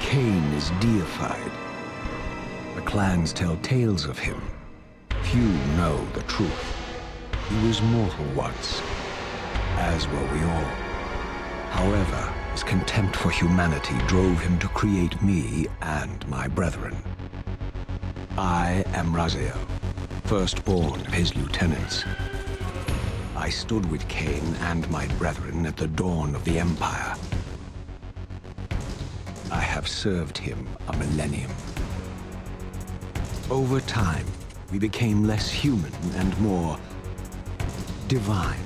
Kain is deified. The clans tell tales of him. Few know the truth. He was mortal once, as were we all. However, his contempt for humanity drove him to create me and my brethren. I am Raziel, firstborn of his lieutenants. I stood with Kain and my brethren at the dawn of the Empire. I have served him a millennium. Over time, we became less human and more divine.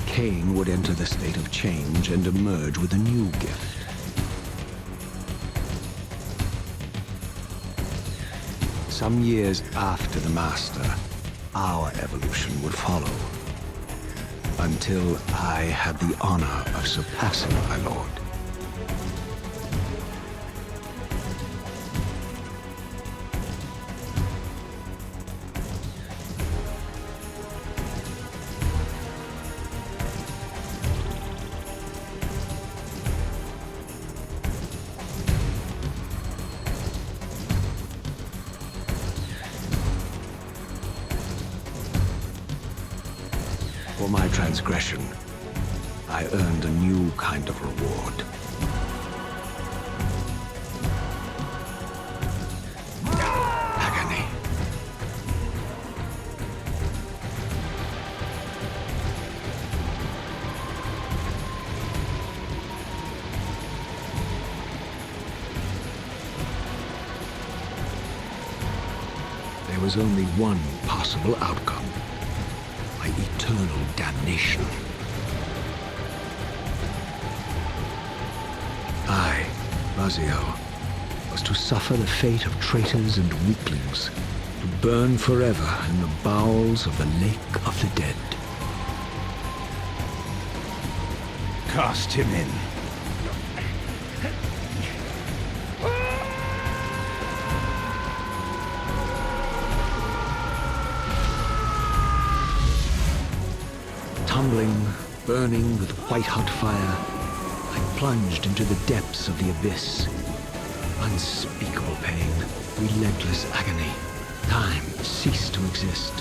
Kain would enter the state of change and emerge with a new gift. Some years after the Master, our evolution would follow, until I had the honor of surpassing my lord. For my transgression, I earned a new kind of reward. Agony. There was only one possible outcome. Eternal damnation. I, Raziel, was to suffer the fate of traitors and weaklings, to burn forever in the bowels of the Lake of the Dead. Cast him in. Tumbling, burning with white-hot fire, I plunged into the depths of the abyss. Unspeakable pain, relentless agony. Time ceased to exist.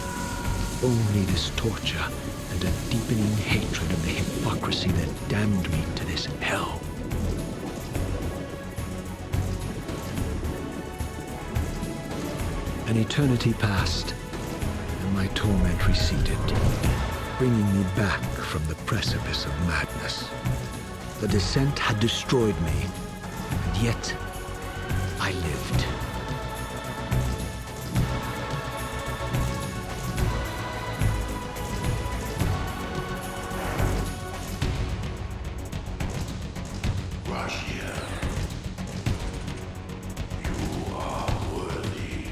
Only this torture and a deepening hatred of the hypocrisy that damned me to this hell. An eternity passed, and my torment receded, bringing me back from the precipice of madness. The descent had destroyed me, and yet I lived. Raziel, you are worthy.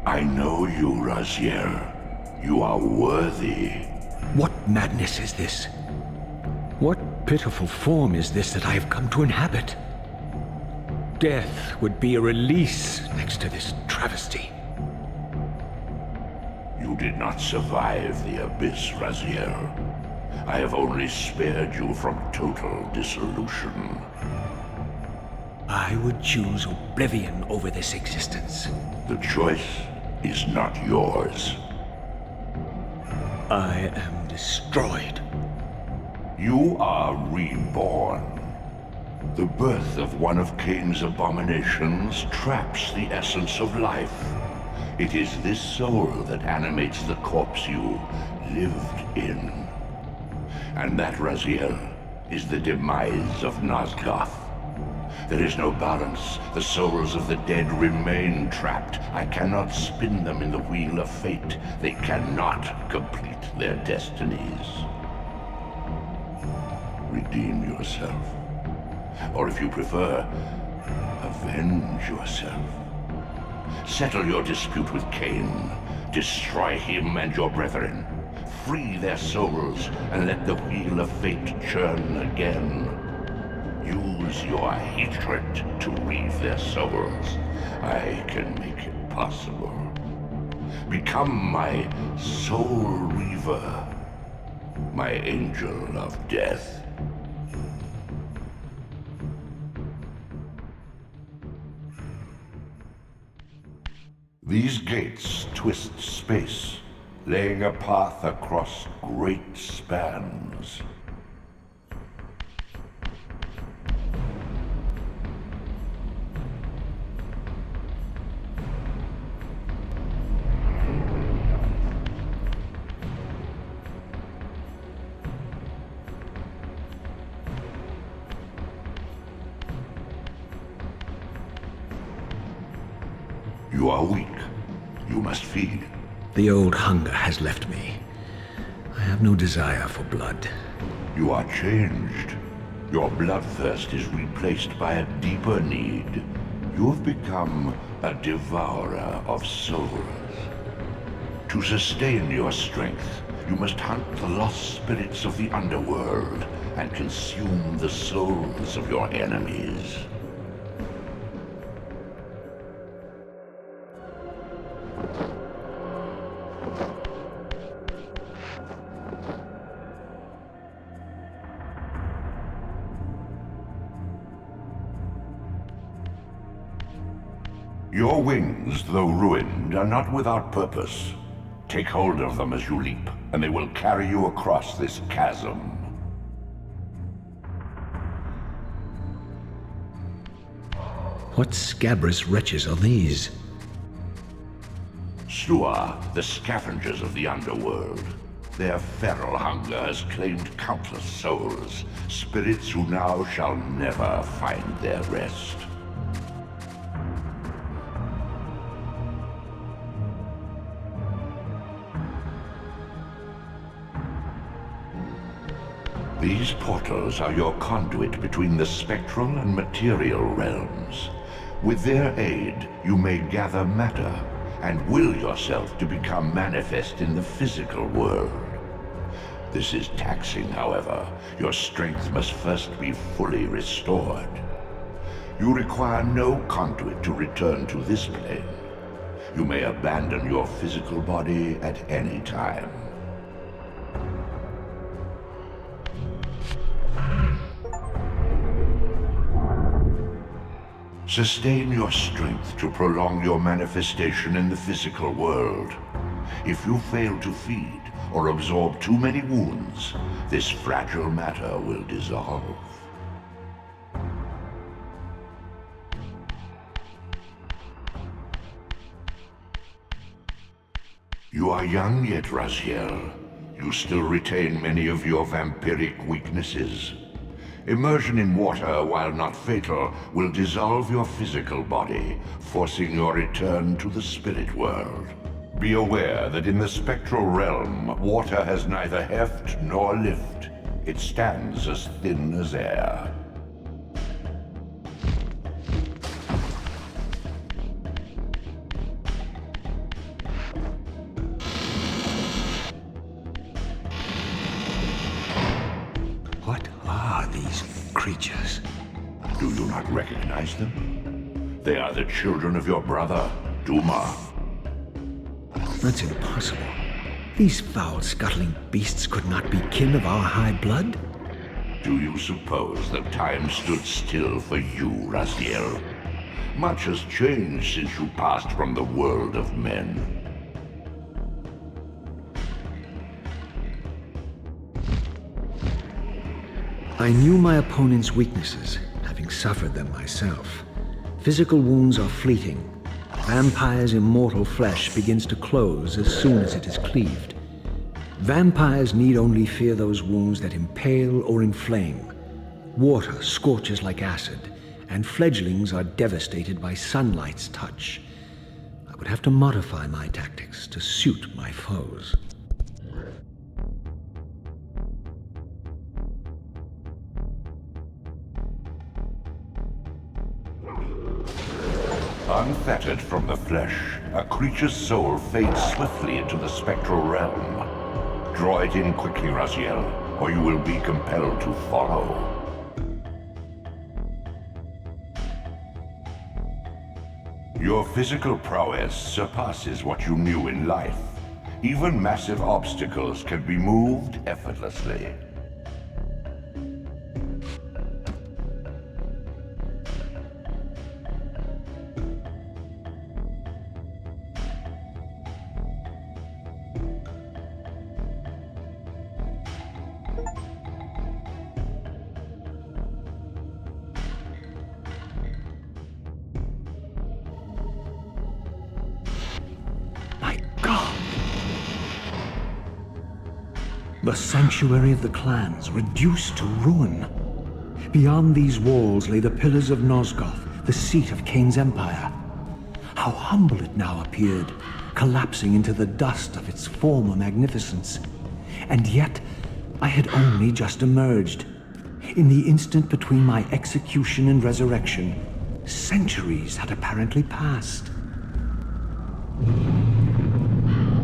I know you, Raziel. You are worthy. What madness is this? What pitiful form is this that I have come to inhabit? Death would be a release next to this travesty. You did not survive the abyss, Raziel. I have only spared you from total dissolution. I would choose oblivion over this existence. The choice is not yours. I am destroyed. You are reborn. The birth of one of Kain's abominations traps the essence of life. It is this soul that animates the corpse you lived in. And that, Raziel, is the demise of Nosgoth. There is no balance. The souls of the dead remain trapped. I cannot spin them in the wheel of fate. They cannot complete their destinies. Redeem yourself. Or if you prefer, avenge yourself. Settle your dispute with Kain. Destroy him and your brethren. Free their souls and let the wheel of fate churn again. Use your hatred to reave their souls. I can make it possible. Become my soul Reaver, my angel of death. These gates twist space, laying a path across great spans. You are weak. You must feed. The old hunger has left me. I have no desire for blood. You are changed. Your bloodthirst is replaced by a deeper need. You have become a devourer of souls. To sustain your strength, you must hunt the lost spirits of the Underworld and consume the souls of your enemies. Your wings, though ruined, are not without purpose. Take hold of them as you leap, and they will carry you across this chasm. What scabrous wretches are these? Stua, the scavengers of the Underworld. Their feral hunger has claimed countless souls, spirits who now shall never find their rest. These portals are your conduit between the spectral and material realms. With their aid, you may gather matter and will yourself to become manifest in the physical world. This is taxing, however. Your strength must first be fully restored. You require no conduit to return to this plane. You may abandon your physical body at any time. Sustain your strength to prolong your manifestation in the physical world. If you fail to feed or absorb too many wounds, this fragile matter will dissolve. You are young yet, Raziel. You still retain many of your vampiric weaknesses. Immersion in water, while not fatal, will dissolve your physical body, forcing your return to the spirit world. Be aware that in the spectral realm, water has neither heft nor lift. It stands as thin as air. What are these creatures? Do you not recognize them? They are the children of your brother, Dumah. That's impossible. These foul, scuttling beasts could not be kin of our high blood? Do you suppose that time stood still for you, Raziel? Much has changed since you passed from the world of men. I knew my opponent's weaknesses, having suffered them myself. Physical wounds are fleeting. Vampire's immortal flesh begins to close as soon as it is cleaved. Vampires need only fear those wounds that impale or inflame. Water scorches like acid, and fledglings are devastated by sunlight's touch. I would have to modify my tactics to suit my foes. Unfettered from the flesh, a creature's soul fades swiftly into the spectral realm. Draw it in quickly, Raziel, or you will be compelled to follow. Your physical prowess surpasses what you knew in life. Even massive obstacles can be moved effortlessly. The sanctuary of the clans reduced to ruin. Beyond these walls lay the pillars of Nosgoth, the seat of Kain's empire. How humble it now appeared, collapsing into the dust of its former magnificence. And yet, I had only just emerged. In the instant between my execution and resurrection, centuries had apparently passed.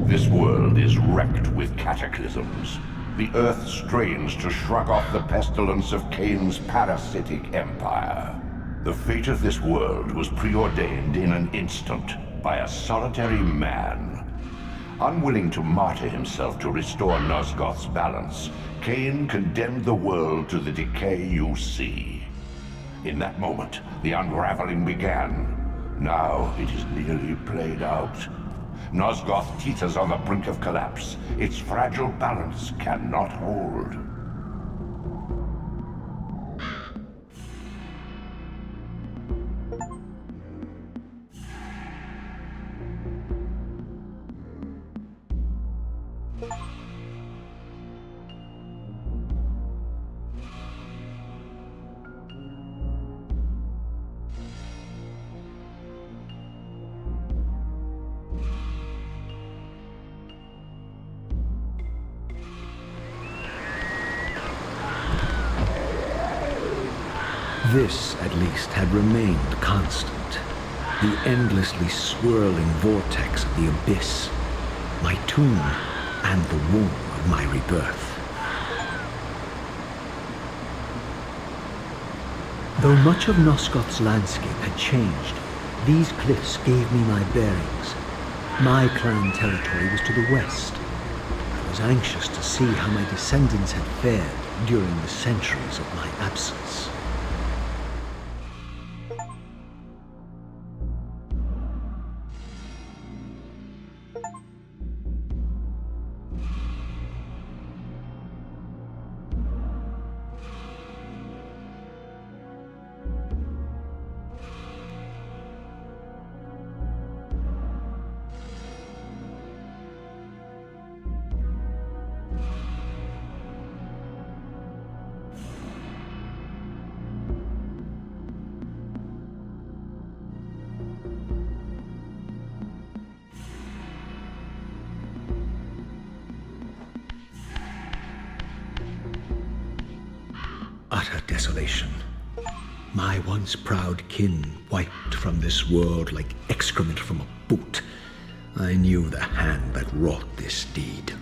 This world is wrecked with cataclysms. The earth strains to shrug off the pestilence of Kain's parasitic empire. The fate of this world was preordained in an instant by a solitary man. Unwilling to martyr himself to restore Nosgoth's balance, Kain condemned the world to the decay you see. In that moment, the unraveling began. Now it is nearly played out. Nosgoth teeters on the brink of collapse. Its fragile balance cannot hold. This, at least, had remained constant. The endlessly swirling vortex of the abyss. My tomb and the womb of my rebirth. Though much of Nosgoth's landscape had changed, these cliffs gave me my bearings. My clan territory was to the west. I was anxious to see how my descendants had fared during the centuries of my absence. Utter desolation. My once proud kin wiped from this world like excrement from a boot. I knew the hand that wrought this deed.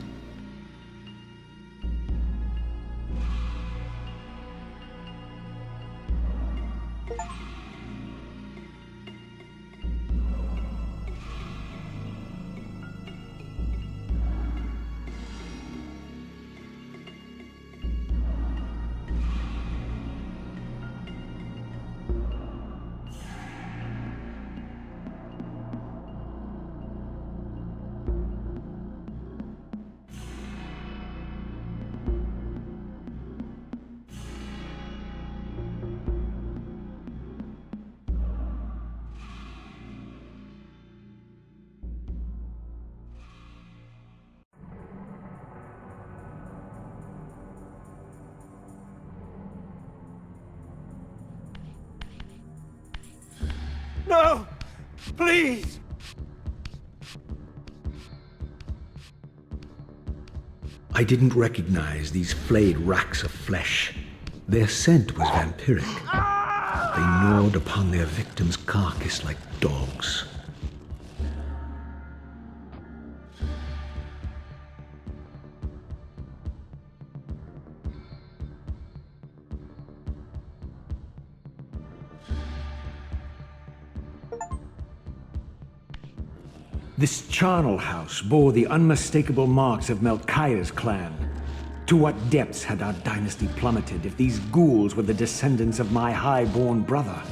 No! Please! I didn't recognize these flayed racks of flesh. Their scent was vampiric. They gnawed upon their victim's carcass like dogs. This charnel house bore the unmistakable marks of Melchiah's clan. To what depths had our dynasty plummeted if these ghouls were the descendants of my high-born brother?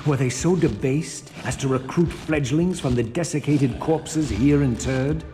Were they so debased as to recruit fledglings from the desiccated corpses here interred?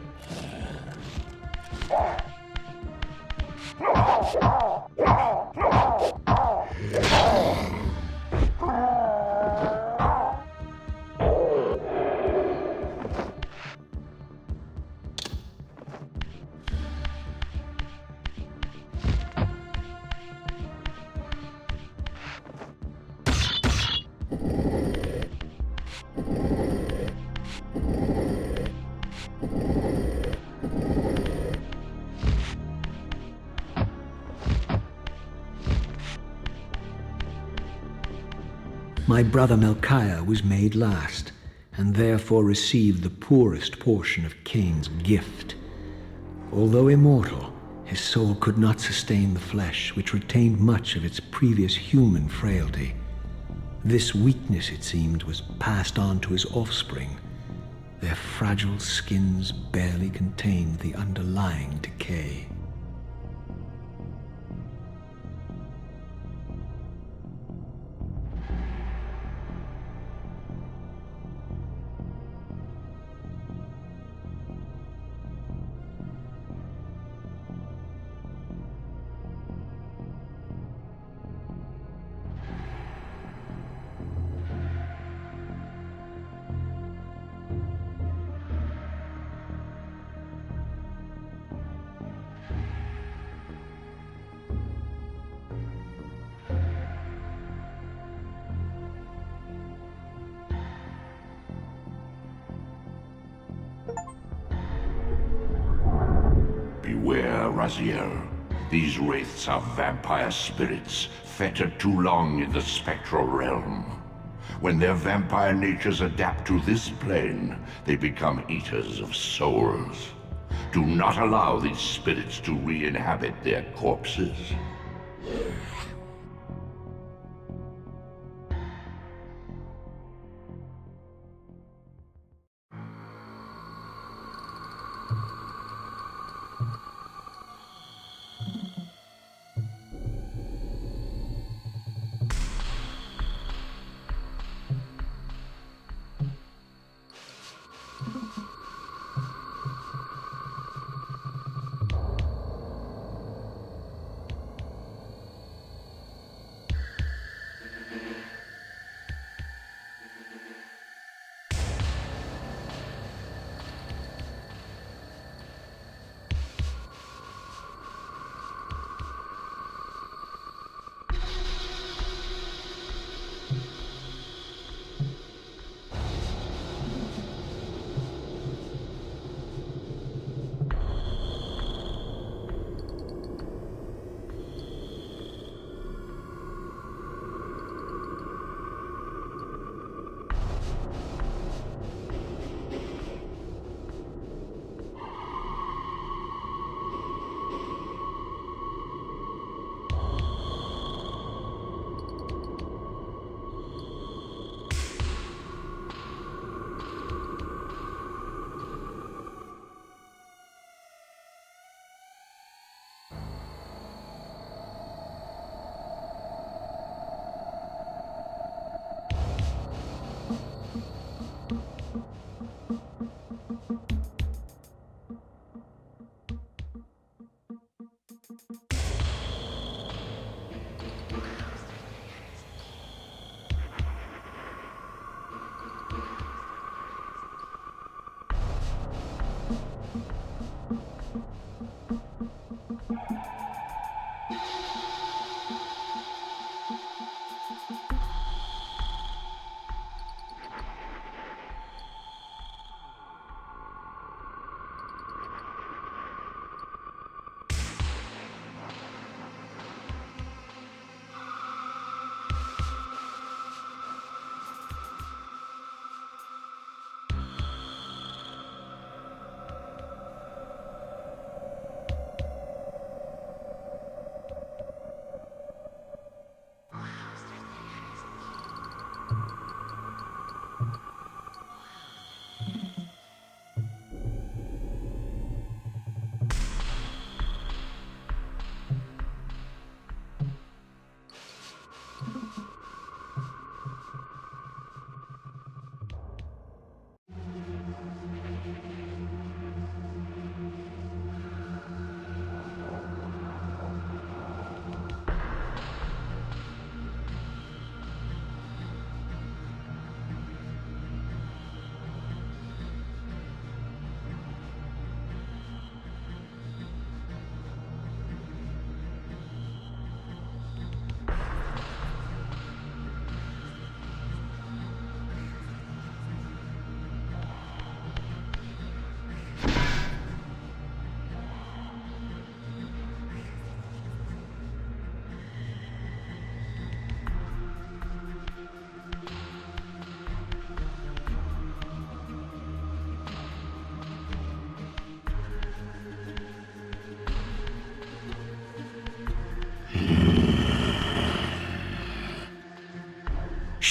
My brother Melchiah was made last, and therefore received the poorest portion of Cain's gift. Although immortal, his soul could not sustain the flesh, which retained much of its previous human frailty. This weakness, it seemed, was passed on to his offspring. Their fragile skins barely contained the underlying decay. Beware, Raziel. These wraiths are vampire spirits, fettered too long in the spectral realm. When their vampire natures adapt to this plane, they become eaters of souls. Do not allow these spirits to re-inhabit their corpses.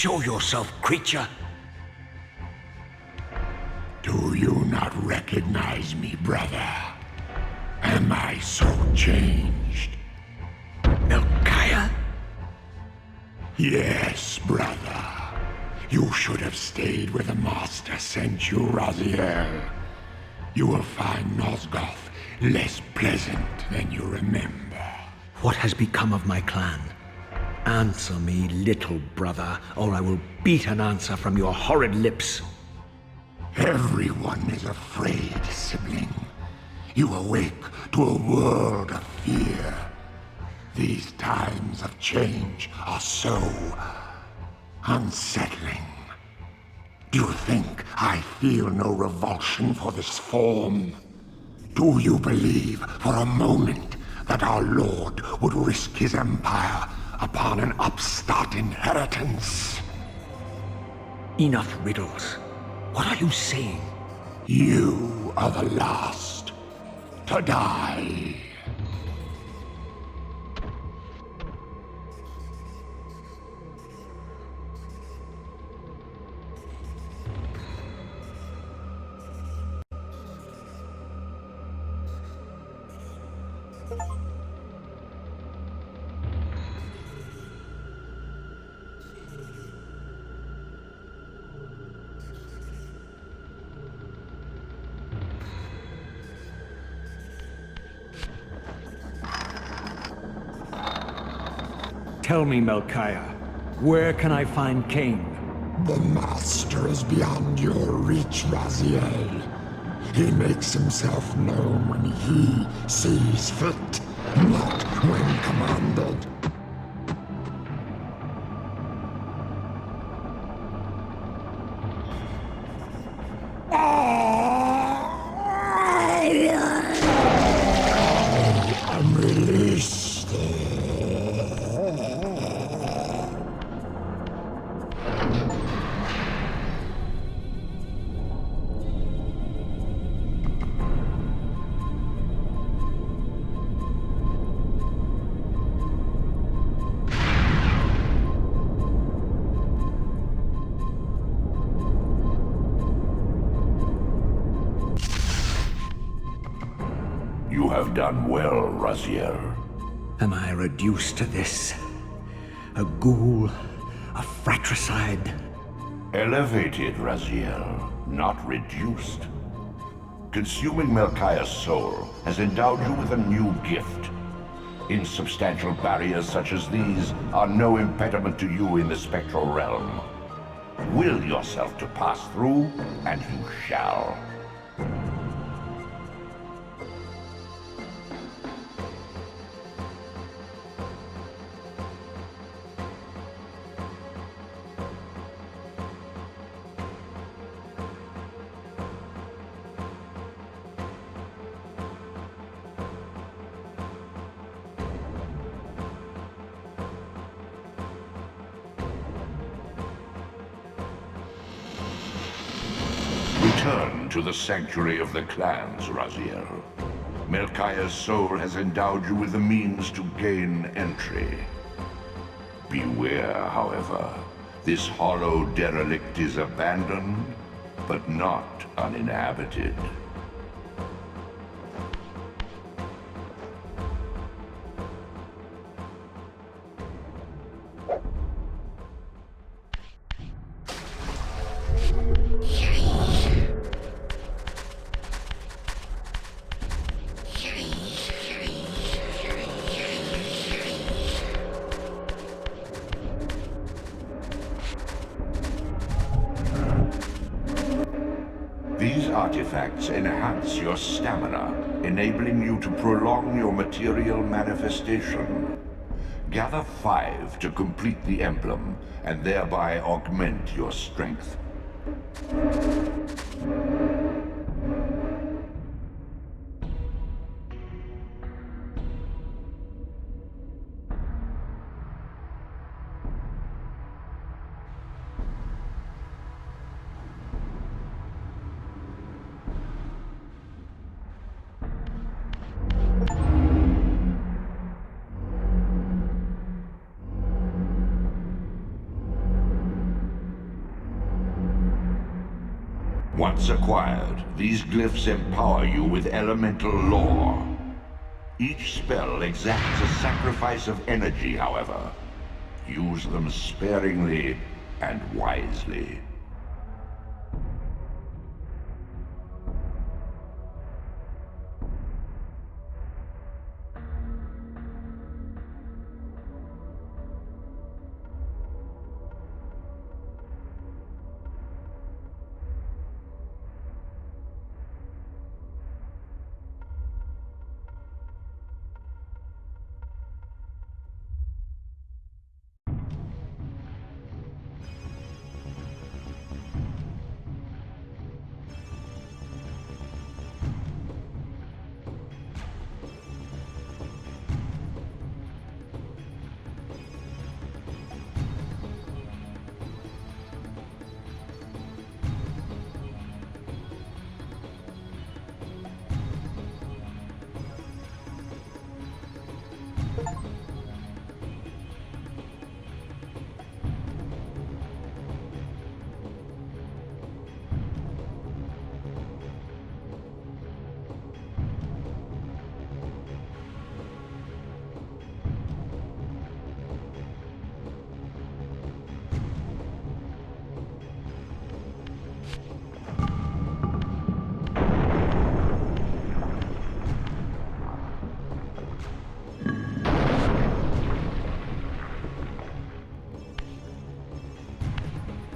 Show yourself, creature! Do you not recognize me, brother? Am I so changed? Melchiah? Yes, brother. You should have stayed where the Master sent you, Raziel. You will find Nosgoth less pleasant than you remember. What has become of my clan? Answer me, little brother, or I will beat an answer from your horrid lips. Everyone is afraid, sibling. You awake to a world of fear. These times of change are so unsettling. Do you think I feel no revulsion for this form? Do you believe for a moment that our Lord would risk his empire upon an upstart inheritance? Enough riddles. What are you saying? You are the last to die. Tell me, Melchiah, where can I find Cain? The Master is beyond your reach, Raziel. He makes himself known when he sees fit, not when commanded. I'm released. You have done well, Raziel. Am I reduced to this? A ghoul? A fratricide? Elevated, Raziel, not reduced. Consuming Melchiah's soul has endowed you with a new gift. Insubstantial barriers such as these are no impediment to you in the spectral realm. Will yourself to pass through, and you shall. Return to the sanctuary of the clans, Raziel. Melchiah's soul has endowed you with the means to gain entry. Beware, however. This hollow derelict is abandoned, but not uninhabited. These artifacts enhance your stamina, enabling you to prolong your material manifestation. Gather 5 to complete the emblem, and thereby augment your strength. Once acquired, these glyphs empower you with elemental lore. Each spell exacts a sacrifice of energy, however. Use them sparingly and wisely.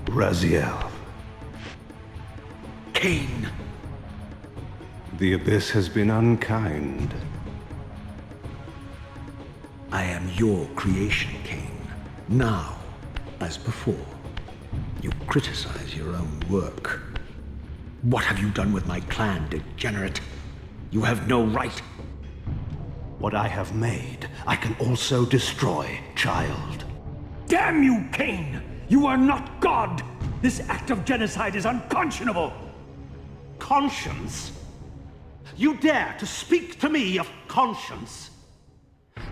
Raziel. Kain. The Abyss has been unkind. I am your creation, Kain. Now, as before, you criticize your own work. What have you done with my clan, degenerate? You have no right. What I have made, I can also destroy, child. Damn you, Kain! You are not God! This act of genocide is unconscionable! Conscience? You dare to speak to me of conscience?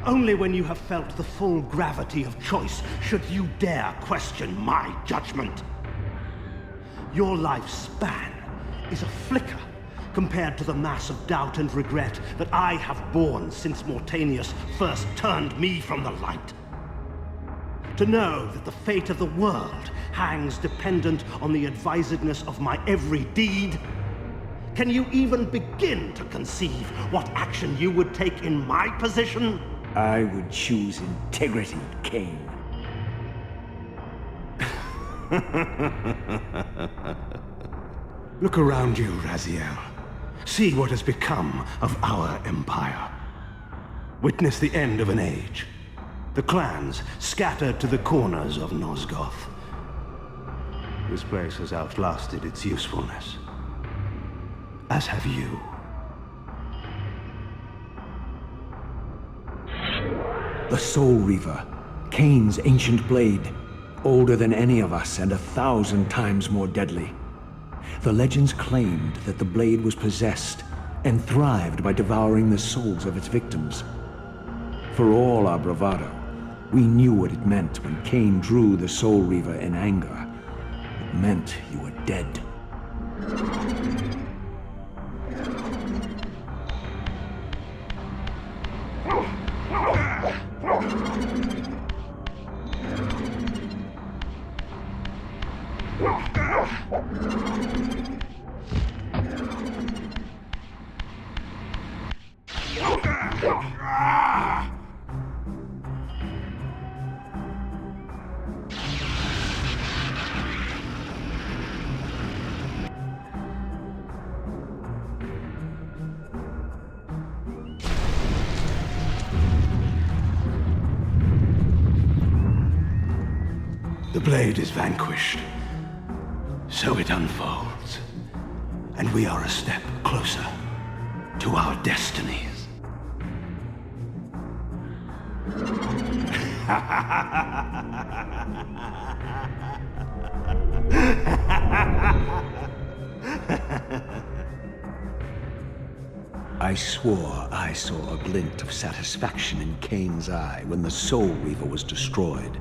Only when you have felt the full gravity of choice should you dare question my judgment. Your lifespan is a flicker compared to the mass of doubt and regret that I have borne since Mortanius first turned me from the light. To know that the fate of the world hangs dependent on the advisedness of my every deed? Can you even begin to conceive what action you would take in my position? I would choose integrity, Kain. Look around you, Raziel. See what has become of our empire. Witness the end of an age. The clans scattered to the corners of Nosgoth. This place has outlasted its usefulness. As have you. The Soul Reaver, Kain's ancient blade, older than any of us and 1,000 times more deadly. The legends claimed that the blade was possessed and thrived by devouring the souls of its victims. For all our bravado, we knew what it meant when Kain drew the Soul Reaver in anger. It meant you were dead. The blade is vanquished. So it unfolds. And we are a step closer to our destinies. I swore I saw a glint of satisfaction in Kain's eye when the Soul Reaver was destroyed.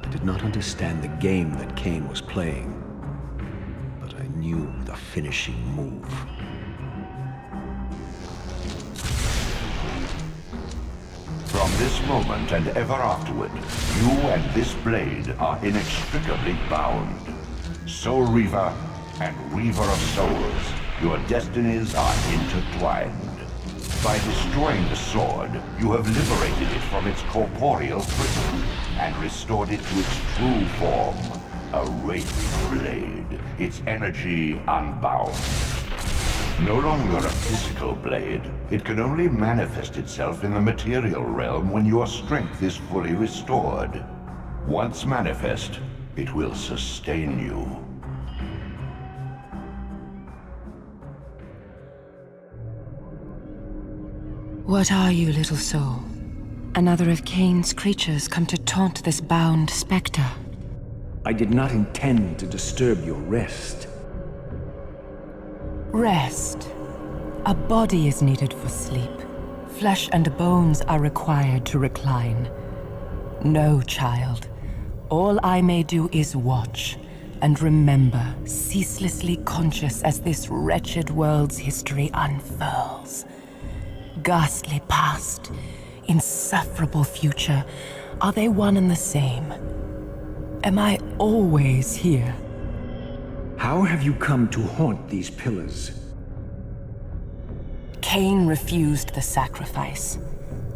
I did not understand the game that Kain was playing, but I knew the finishing move. From this moment and ever afterward, you and this blade are inextricably bound. Soul Reaver and Reaver of Souls, your destinies are intertwined. By destroying the sword, you have liberated it from its corporeal prison and restored it to its true form, a wraith blade, its energy unbound. No longer a physical blade, it can only manifest itself in the material realm when your strength is fully restored. Once manifest, it will sustain you. What are you, little soul? Another of Kain's creatures come to taunt this bound spectre. I did not intend to disturb your rest. Rest. A body is needed for sleep. Flesh and bones are required to recline. No, child. All I may do is watch and remember, ceaselessly conscious as this wretched world's history unfurls. Ghastly past, insufferable future, are they one and the same? Am I always here? How have you come to haunt these pillars? Kain refused the sacrifice.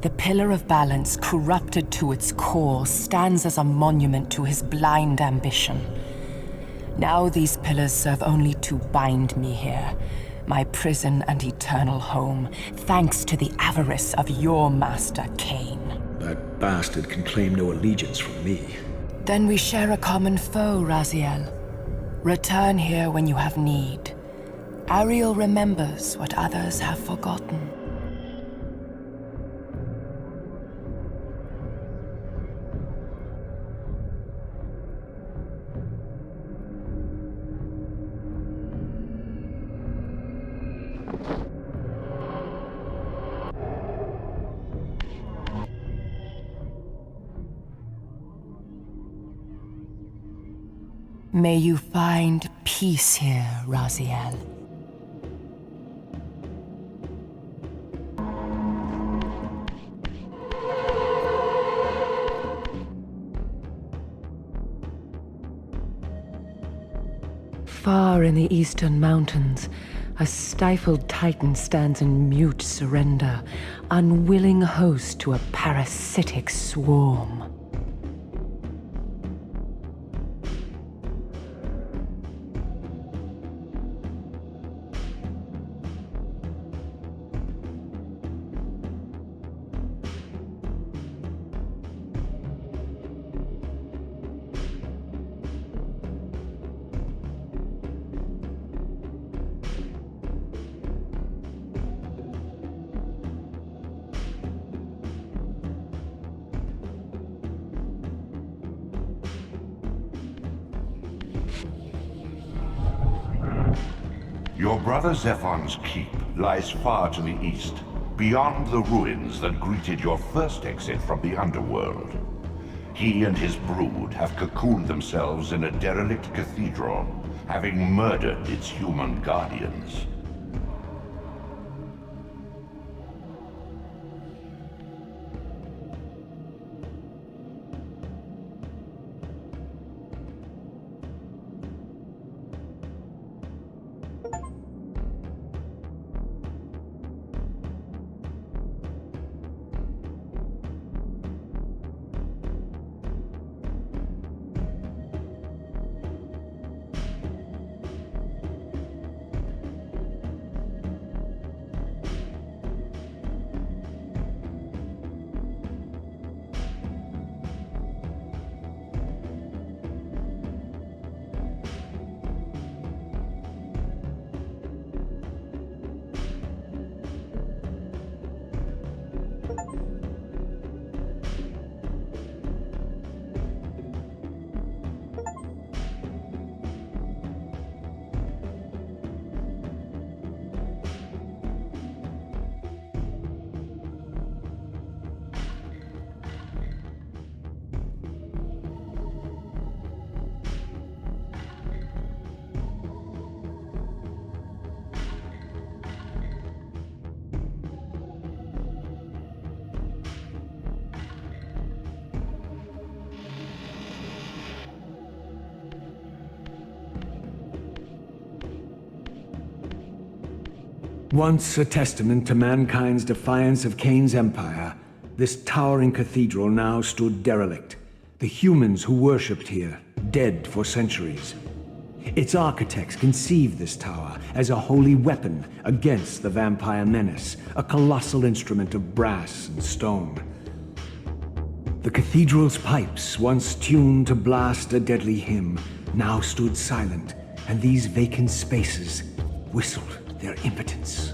The Pillar of Balance, corrupted to its core, stands as a monument to his blind ambition. Now these pillars serve only to bind me here, my prison and eternal home, thanks to the avarice of your master, Kain. That bastard can claim no allegiance from me. Then we share a common foe, Raziel. Return here when you have need. Ariel remembers what others have forgotten. May you find peace here, Raziel. Far in the eastern mountains, a stifled titan stands in mute surrender, unwilling host to a parasitic swarm. Your brother Zephon's keep lies far to the east, beyond the ruins that greeted your first exit from the Underworld. He and his brood have cocooned themselves in a derelict cathedral, having murdered its human guardians. Once a testament to mankind's defiance of Kain's empire, this towering cathedral now stood derelict. The humans who worshipped here, dead for centuries. Its architects conceived this tower as a holy weapon against the vampire menace, a colossal instrument of brass and stone. The cathedral's pipes, once tuned to blast a deadly hymn, now stood silent, and these vacant spaces whistled their impotence.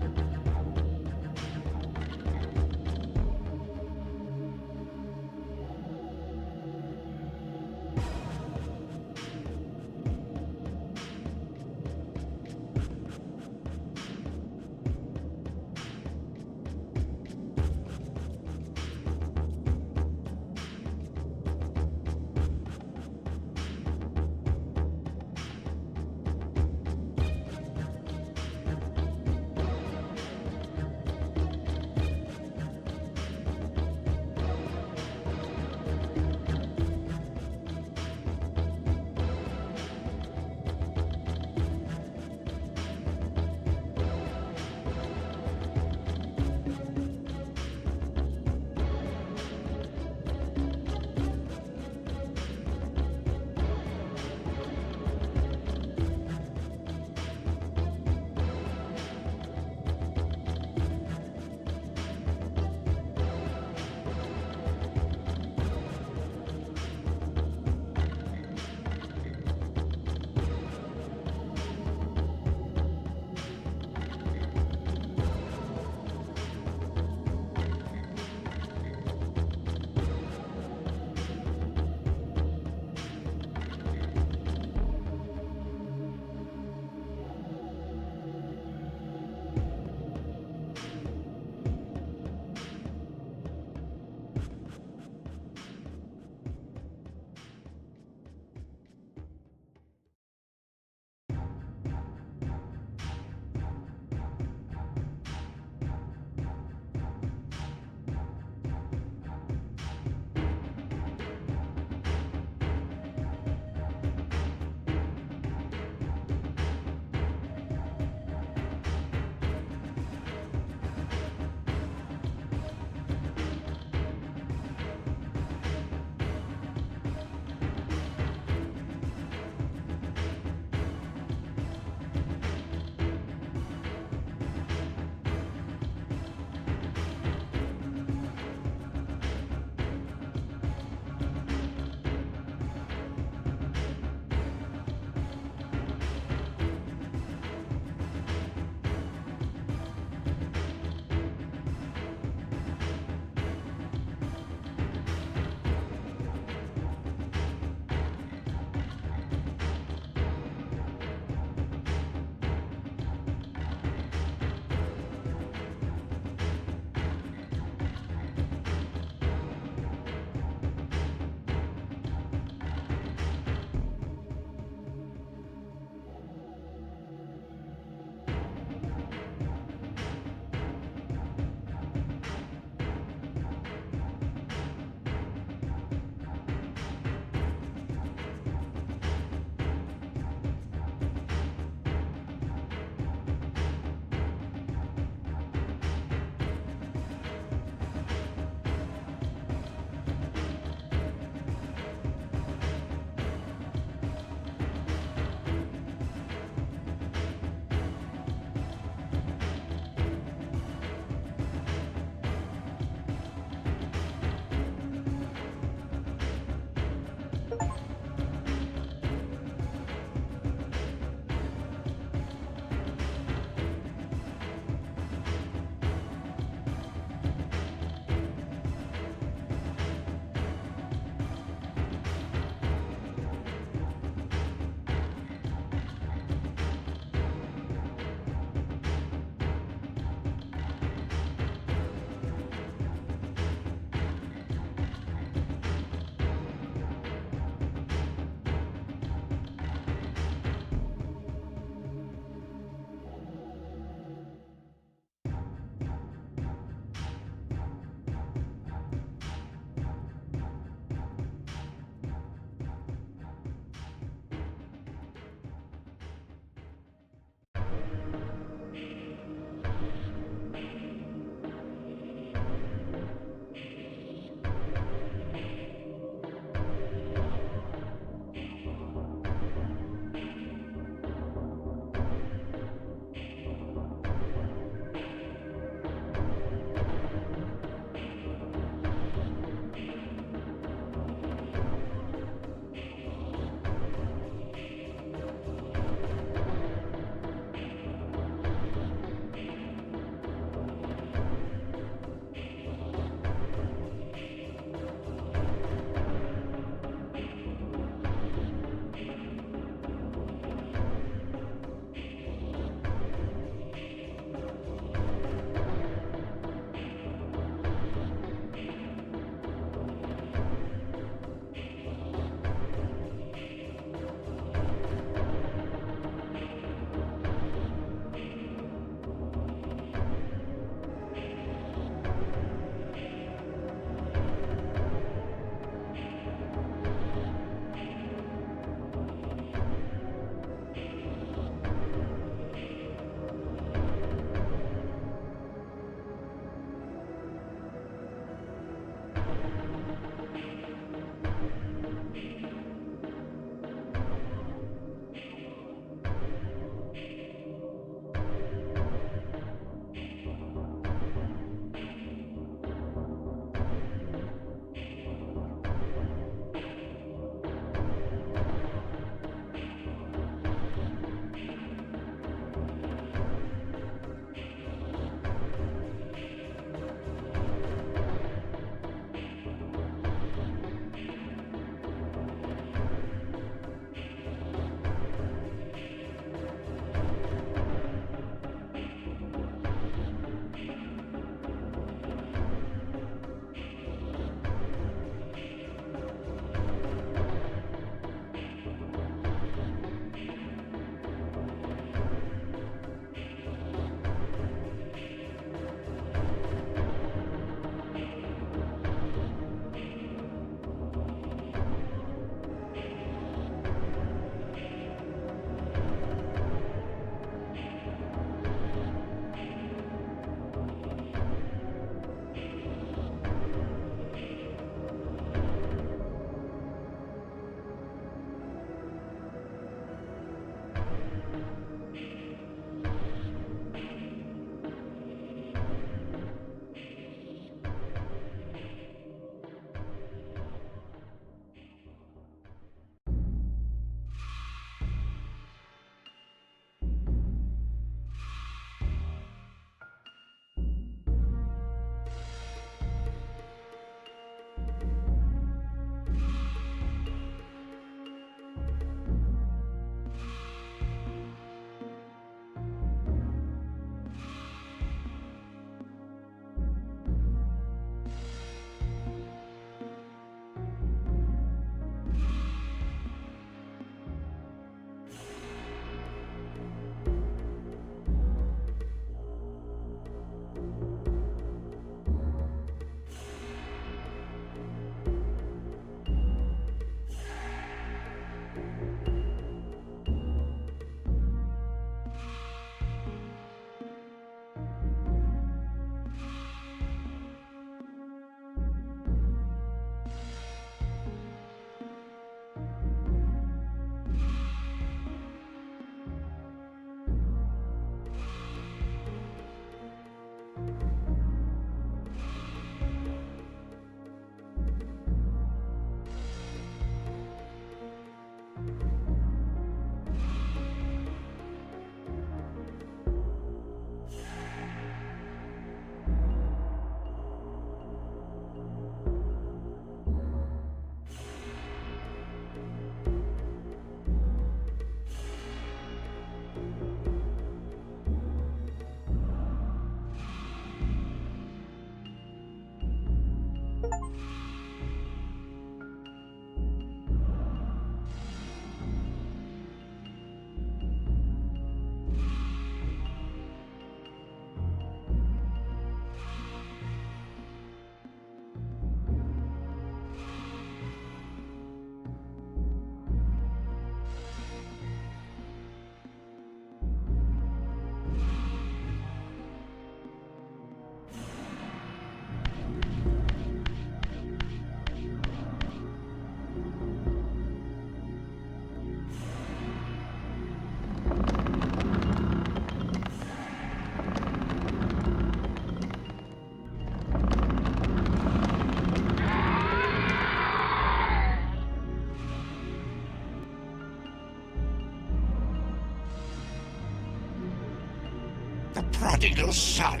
prodigal son.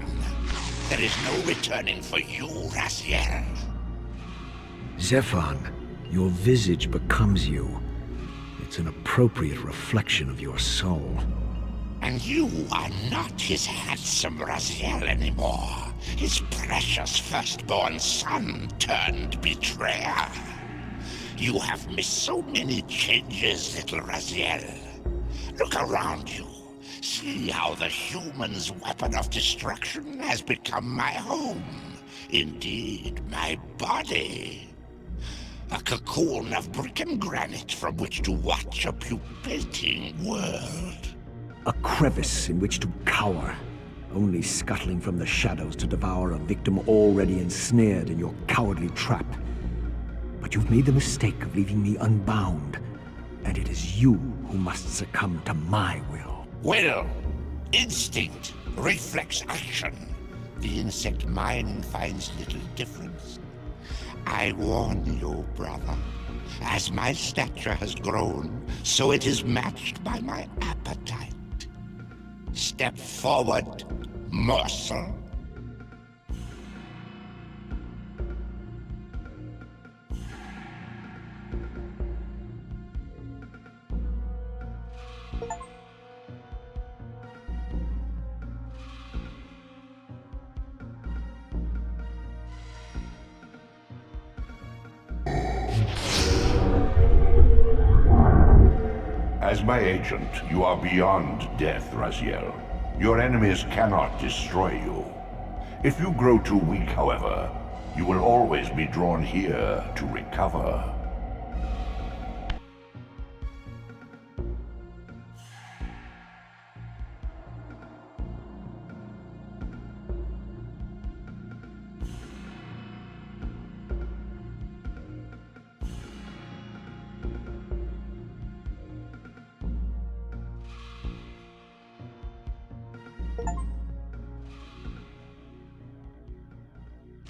There is no returning for you, Raziel. Zephon, your visage becomes you. It's an appropriate reflection of your soul. And you are not his handsome Raziel anymore. His precious firstborn son turned betrayer. You have missed so many changes, little Raziel. Look around you. See how the human's weapon of destruction has become my home. Indeed, my body. A cocoon of brick and granite from which to watch a pupating world. A crevice in which to cower, only scuttling from the shadows to devour a victim already ensnared in your cowardly trap. But you've made the mistake of leaving me unbound, and it is you who must succumb to my will. Will, instinct, reflex action. The insect mind finds little difference. I warn you, brother. As my stature has grown, so it is matched by my appetite. Step forward, morsel. As my agent, you are beyond death, Raziel. Your enemies cannot destroy you. If you grow too weak, however, you will always be drawn here to recover.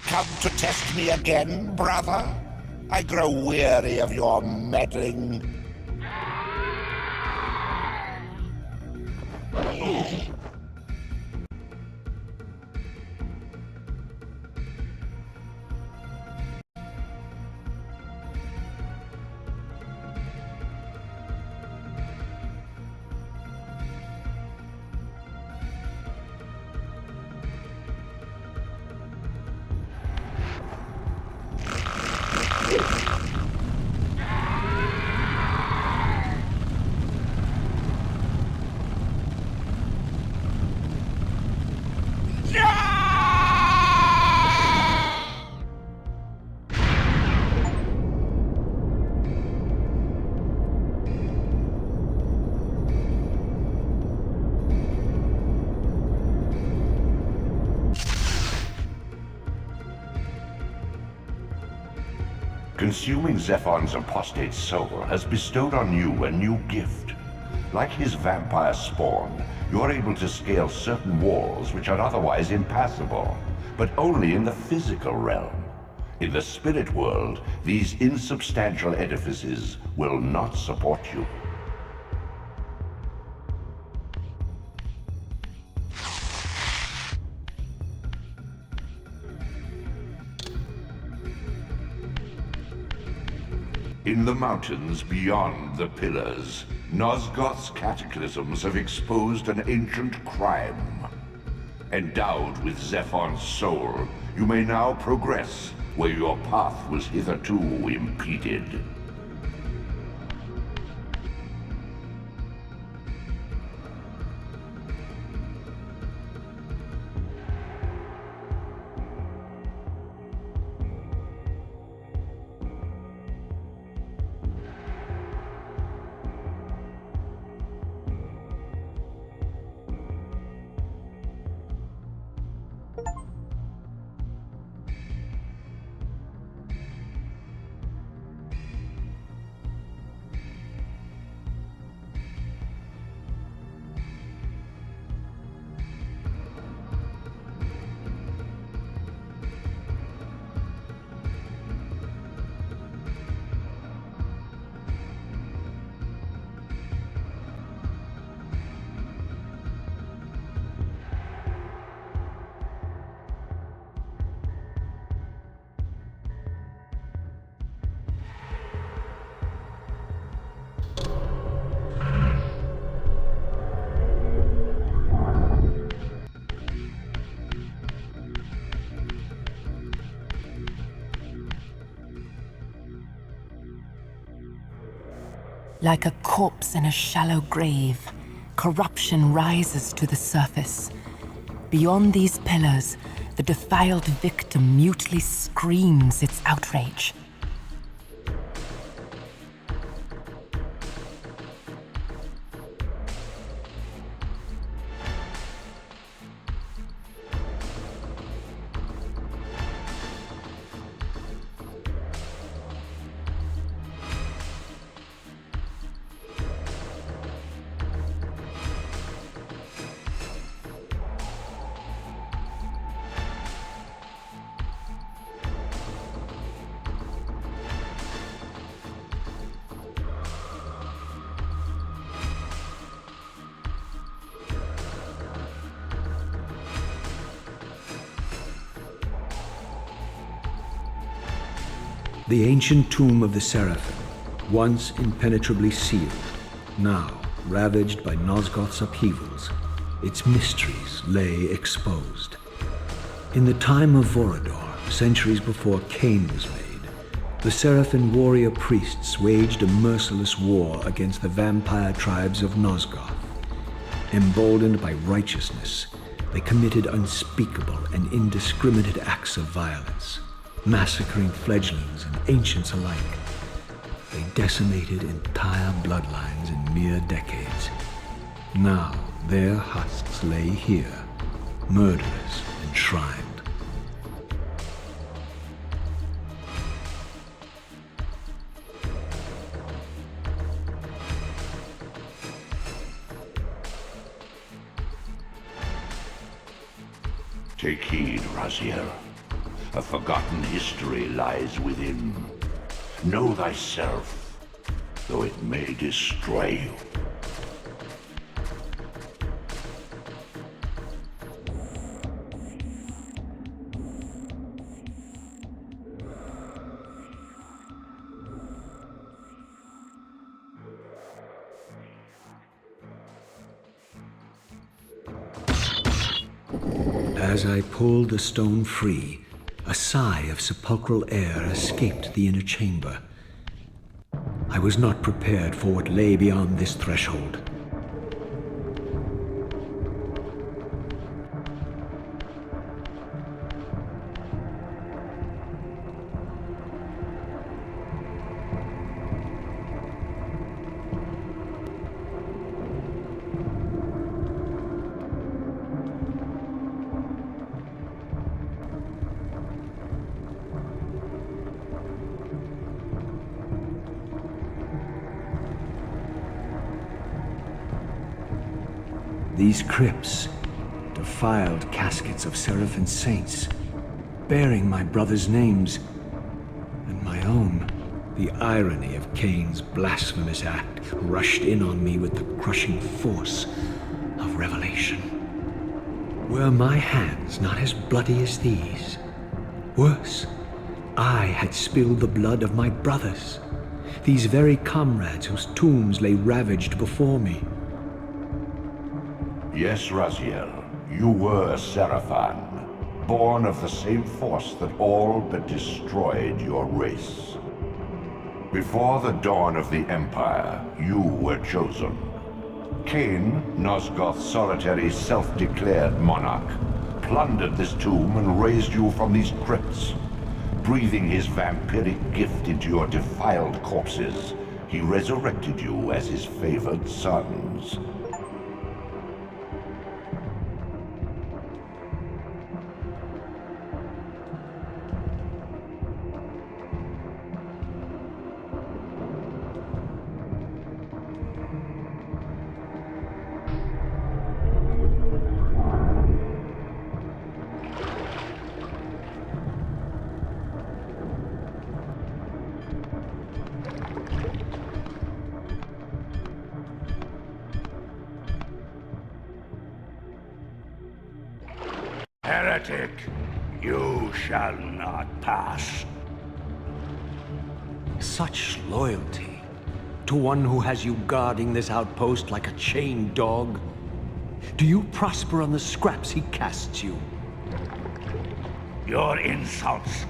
Come to test me again, brother? I grow weary of your meddling. Consuming Zephon's apostate soul has bestowed on you a new gift. Like his vampire spawn, you are able to scale certain walls which are otherwise impassable, but only in the physical realm. In the spirit world, these insubstantial edifices will not support you. In the mountains beyond the pillars, Nosgoth's cataclysms have exposed an ancient crime. Endowed with Zephon's soul, you may now progress where your path was hitherto impeded. Like a corpse in a shallow grave, corruption rises to the surface. Beyond these pillars, the defiled victim mutely screams its outrage. The ancient tomb of the Sarafan, once impenetrably sealed, now ravaged by Nosgoth's upheavals, its mysteries lay exposed. In the time of Vorador, centuries before Cain was made, the Sarafan warrior priests waged a merciless war against the vampire tribes of Nosgoth. Emboldened by righteousness, they committed unspeakable and indiscriminate acts of violence, massacring fledglings and ancients alike. They decimated entire bloodlines in mere decades. Now their husks lay here, murderous, enshrined. Take heed, Raziel. A forgotten history lies within. Know thyself, though it may destroy you. As I pulled the stone free, a sigh of sepulchral air escaped the inner chamber. I was not prepared for what lay beyond this threshold. These crypts, defiled caskets of Sarafan saints, bearing my brothers' names, and my own. The irony of Cain's blasphemous act rushed in on me with the crushing force of revelation. Were my hands not as bloody as these? Worse, I had spilled the blood of my brothers, these very comrades whose tombs lay ravaged before me. Yes, Raziel, you were Sarafan, born of the same force that all but destroyed your race. Before the dawn of the Empire, you were chosen. Cain, Nosgoth's solitary self-declared monarch, plundered this tomb and raised you from these crypts. Breathing his vampiric gift into your defiled corpses, he resurrected you as his favored sons. Heretic, you shall not pass. Such loyalty to one who has you guarding this outpost like a chained dog? Do you prosper on the scraps he casts you? Your insults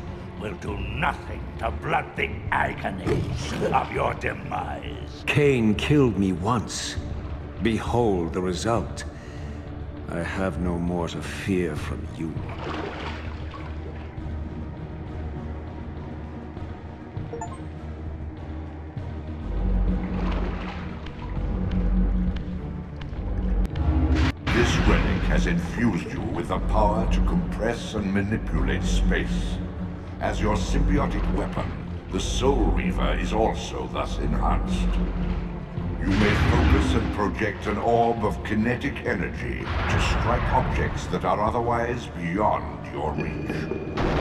will do nothing to blunt the agonies of your demise. Cain killed me once. Behold the result. I have no more to fear from you. This relic has infused you with the power to compress and manipulate space. As your symbiotic weapon, the Soul Reaver is also thus enhanced. You may focus and project an orb of kinetic energy to strike objects that are otherwise beyond your reach.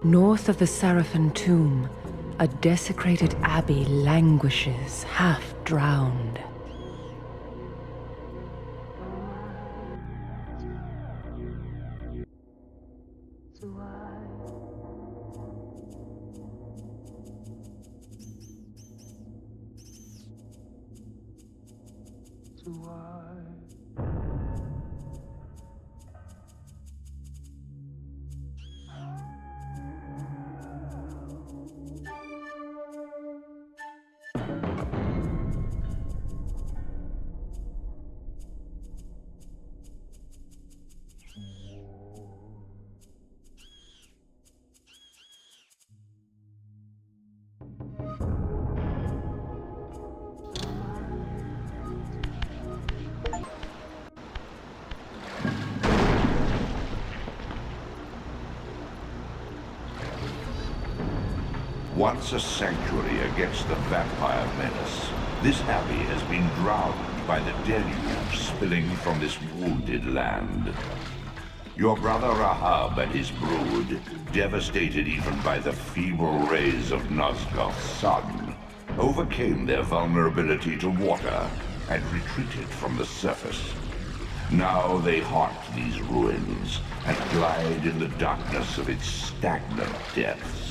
North of the Sarafan tomb, a desecrated abbey languishes, half drowned. Once a sanctuary against the vampire menace, this abbey has been drowned by the deluge spilling from this wounded land. Your brother Rahab and his brood, devastated even by the feeble rays of Nosgoth's sun, overcame their vulnerability to water and retreated from the surface. Now they haunt these ruins and glide in the darkness of its stagnant depths.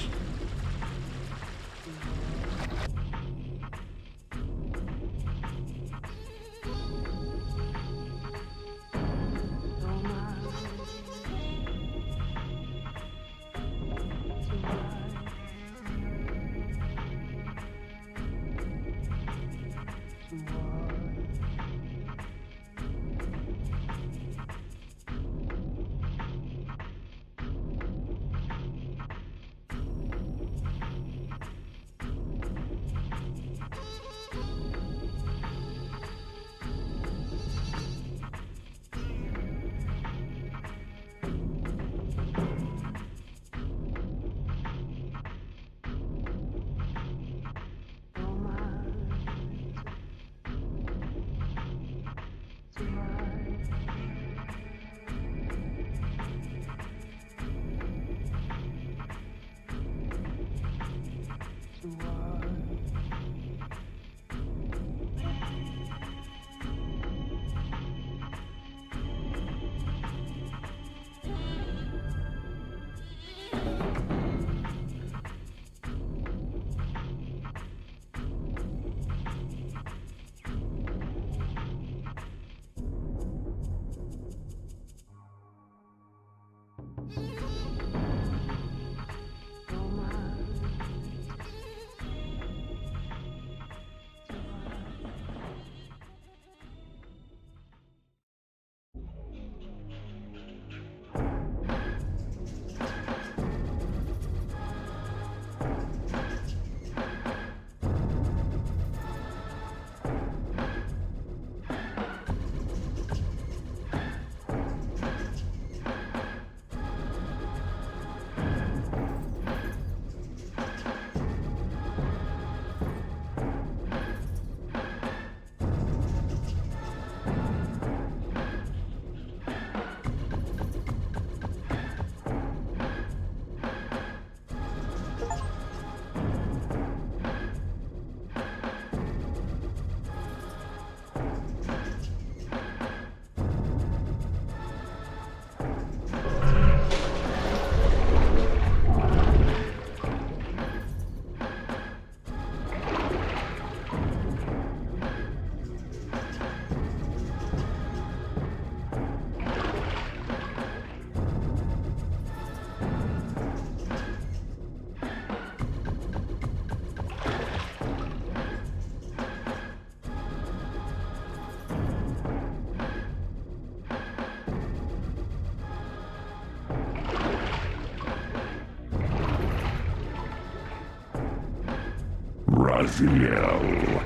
Raziel.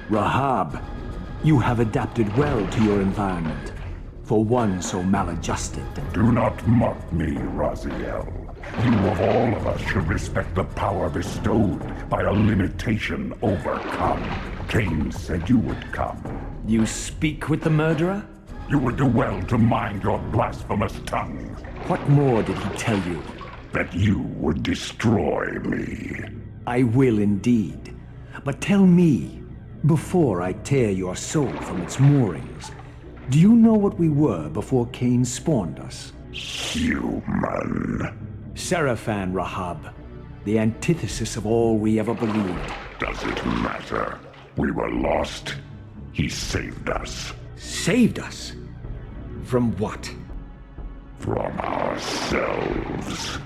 Rahab, you have adapted well to your environment, for one so maladjusted. Do not mock me, Raziel. You of all of us should respect the power bestowed by a limitation overcome. Cain said you would come. You speak with the murderer? You would do well to mind your blasphemous tongue. What more did he tell you? That you would destroy me. I will indeed. But tell me, before I tear your soul from its moorings, do you know what we were before Cain spawned us? Human. Sarafan, Rahab. The antithesis of all we ever believed. Does it matter? We were lost. He saved us. Saved us? From what? From ourselves.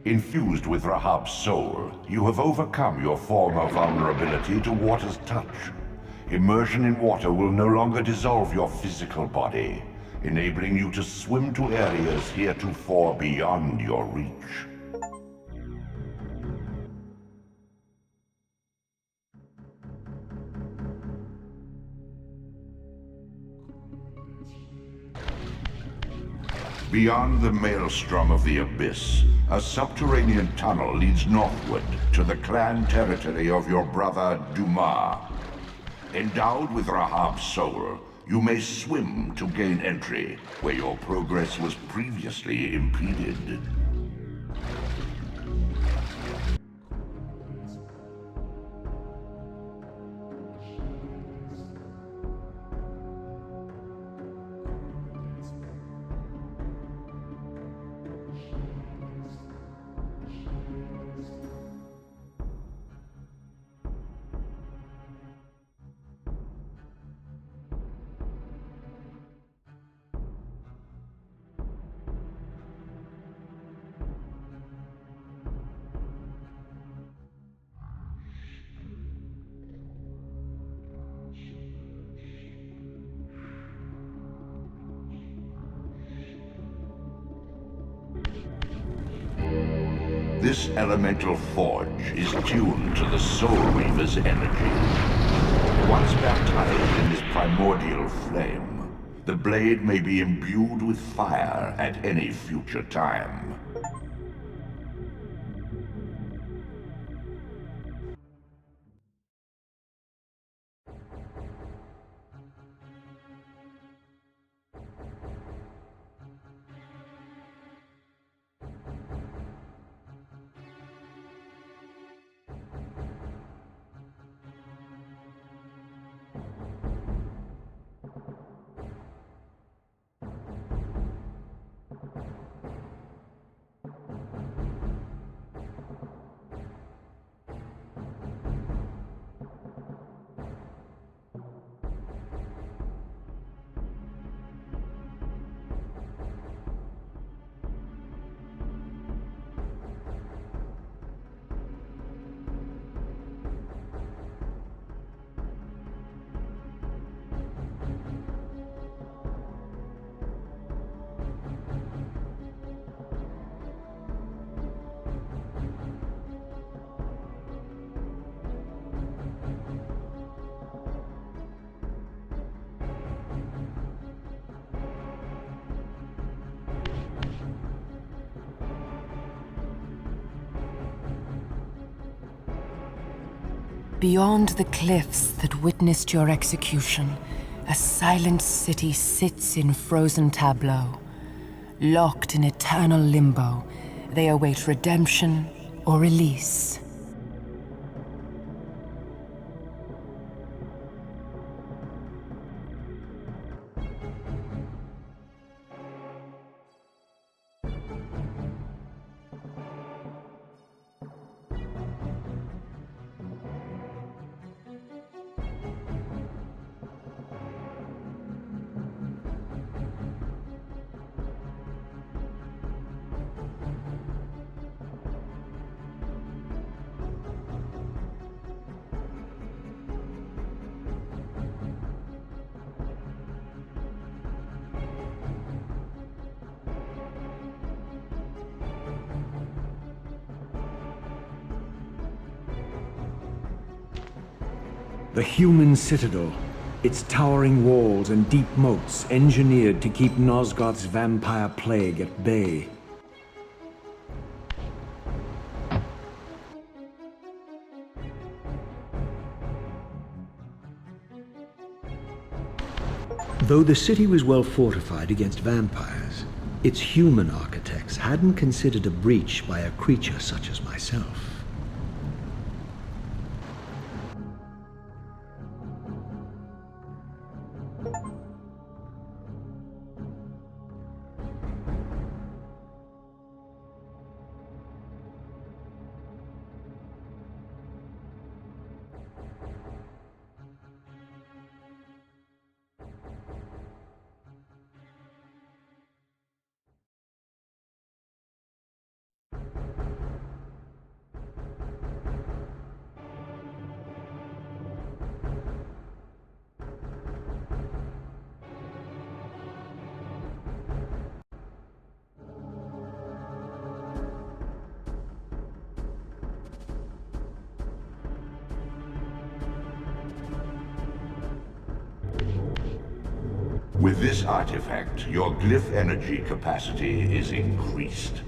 Infused with Rahab's soul, you have overcome your former vulnerability to water's touch. Immersion in water will no longer dissolve your physical body, enabling you to swim to areas heretofore beyond your reach. Beyond the maelstrom of the abyss, a subterranean tunnel leads northward to the clan territory of your brother Dumah. Endowed with Rahab's soul, you may swim to gain entry where your progress was previously impeded. This elemental forge is tuned to the Soul Reaver's energy. Once baptized in this primordial flame, the blade may be imbued with fire at any future time. Beyond the cliffs that witnessed your execution, a silent city sits in frozen tableau. locked in eternal limbo. They await redemption or release. The human citadel, its towering walls and deep moats engineered to keep Nosgoth's vampire plague at bay. Though the city was well fortified against vampires, its human architects hadn't considered a breach by a creature such as myself. With this artifact, your glyph energy capacity is increased.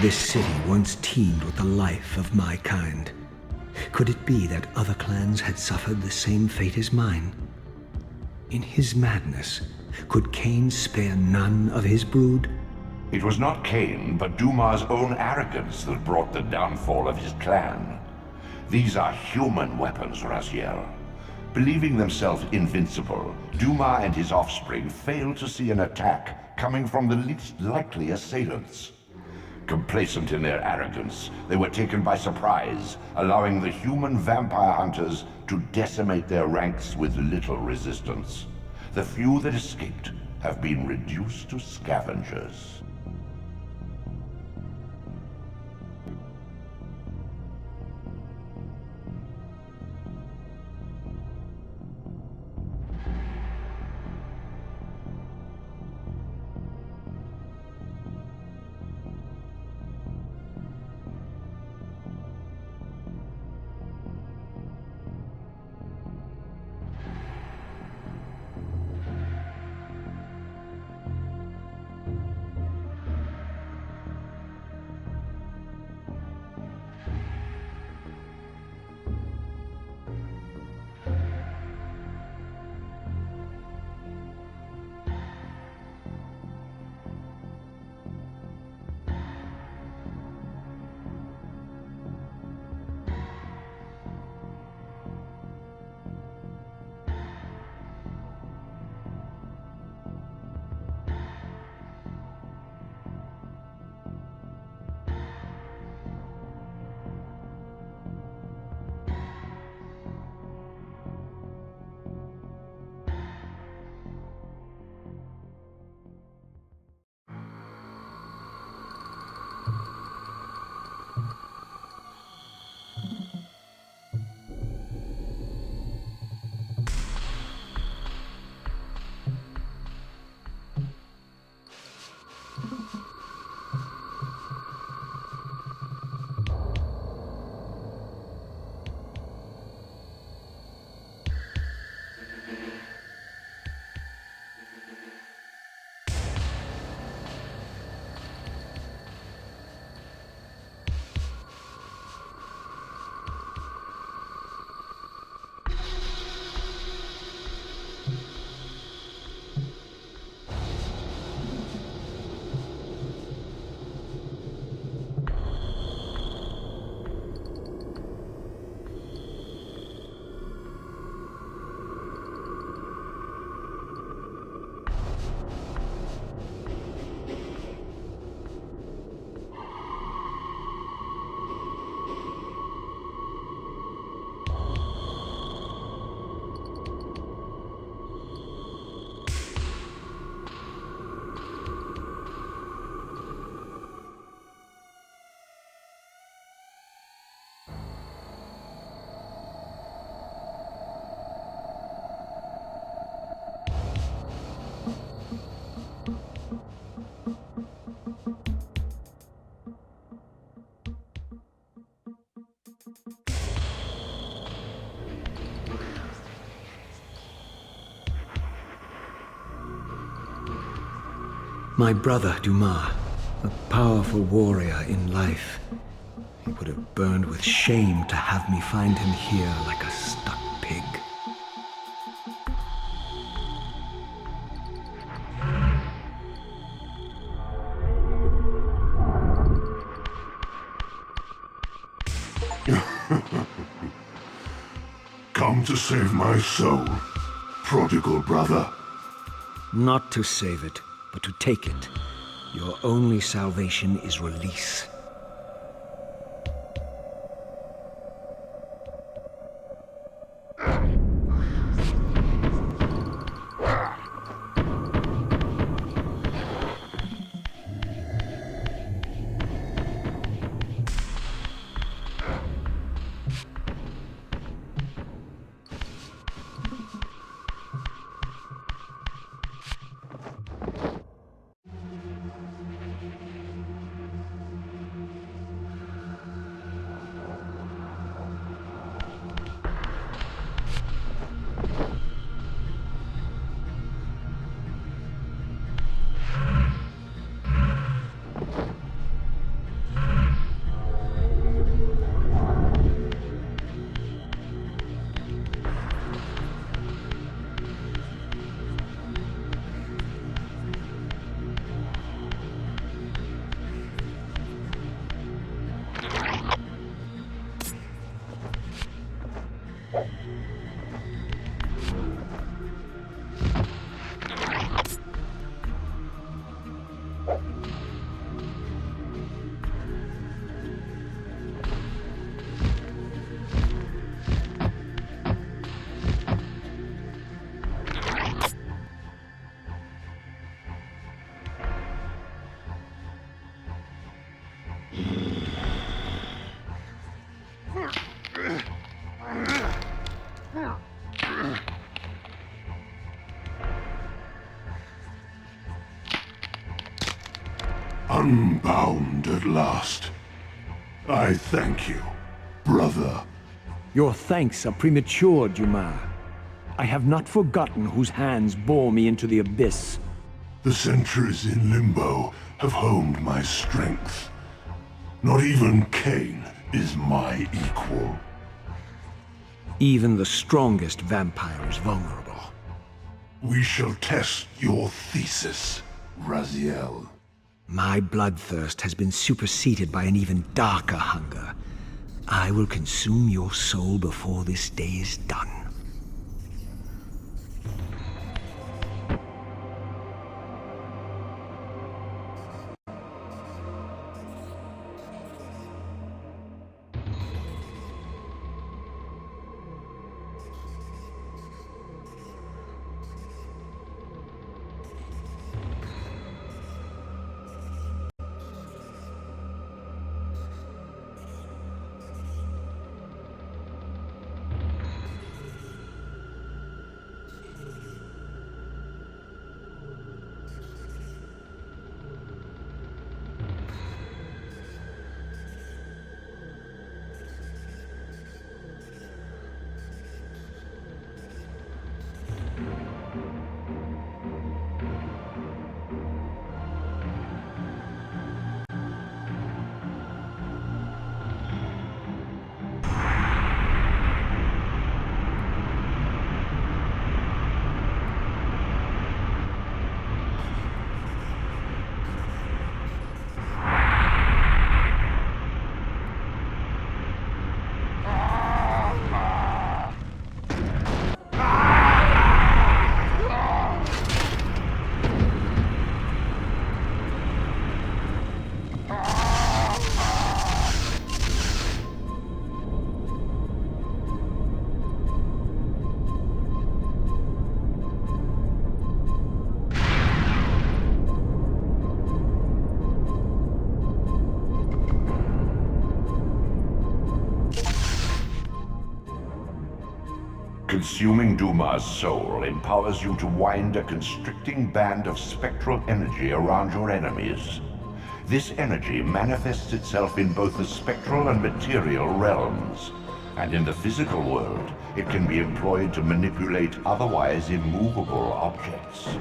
This city once teemed with the life of my kind. Could it be that other clans had suffered the same fate as mine? In his madness, could Kain spare none of his brood? It was not Kain, but Dumah's own arrogance that brought the downfall of his clan. These are human weapons, Raziel. Believing themselves invincible, Dumah and his offspring failed to see an attack coming from the least likely assailants. Complacent in their arrogance, they were taken by surprise, allowing the human vampire hunters to decimate their ranks with little resistance. The few that escaped have been reduced to scavengers. My brother, Dumah, a powerful warrior in life. would have burned with shame to have me find him here like a stuck pig. Come to save my soul, prodigal brother. Not to save it, but to take it. Your only salvation is release. Unbound at last. I thank you, brother. Your thanks are premature, Dumah. I have not forgotten whose hands bore me into the abyss. The centuries in limbo have honed my strength. Not even Kain is my equal. Even the strongest vampire is vulnerable. We shall test your thesis, Raziel. My bloodthirst has been superseded by an even darker hunger. I will consume your soul before this day is done. Consuming Dumah's soul empowers you to wind a constricting band of spectral energy around your enemies. This energy manifests itself in both the spectral and material realms, and in the physical world, it can be employed to manipulate otherwise immovable objects.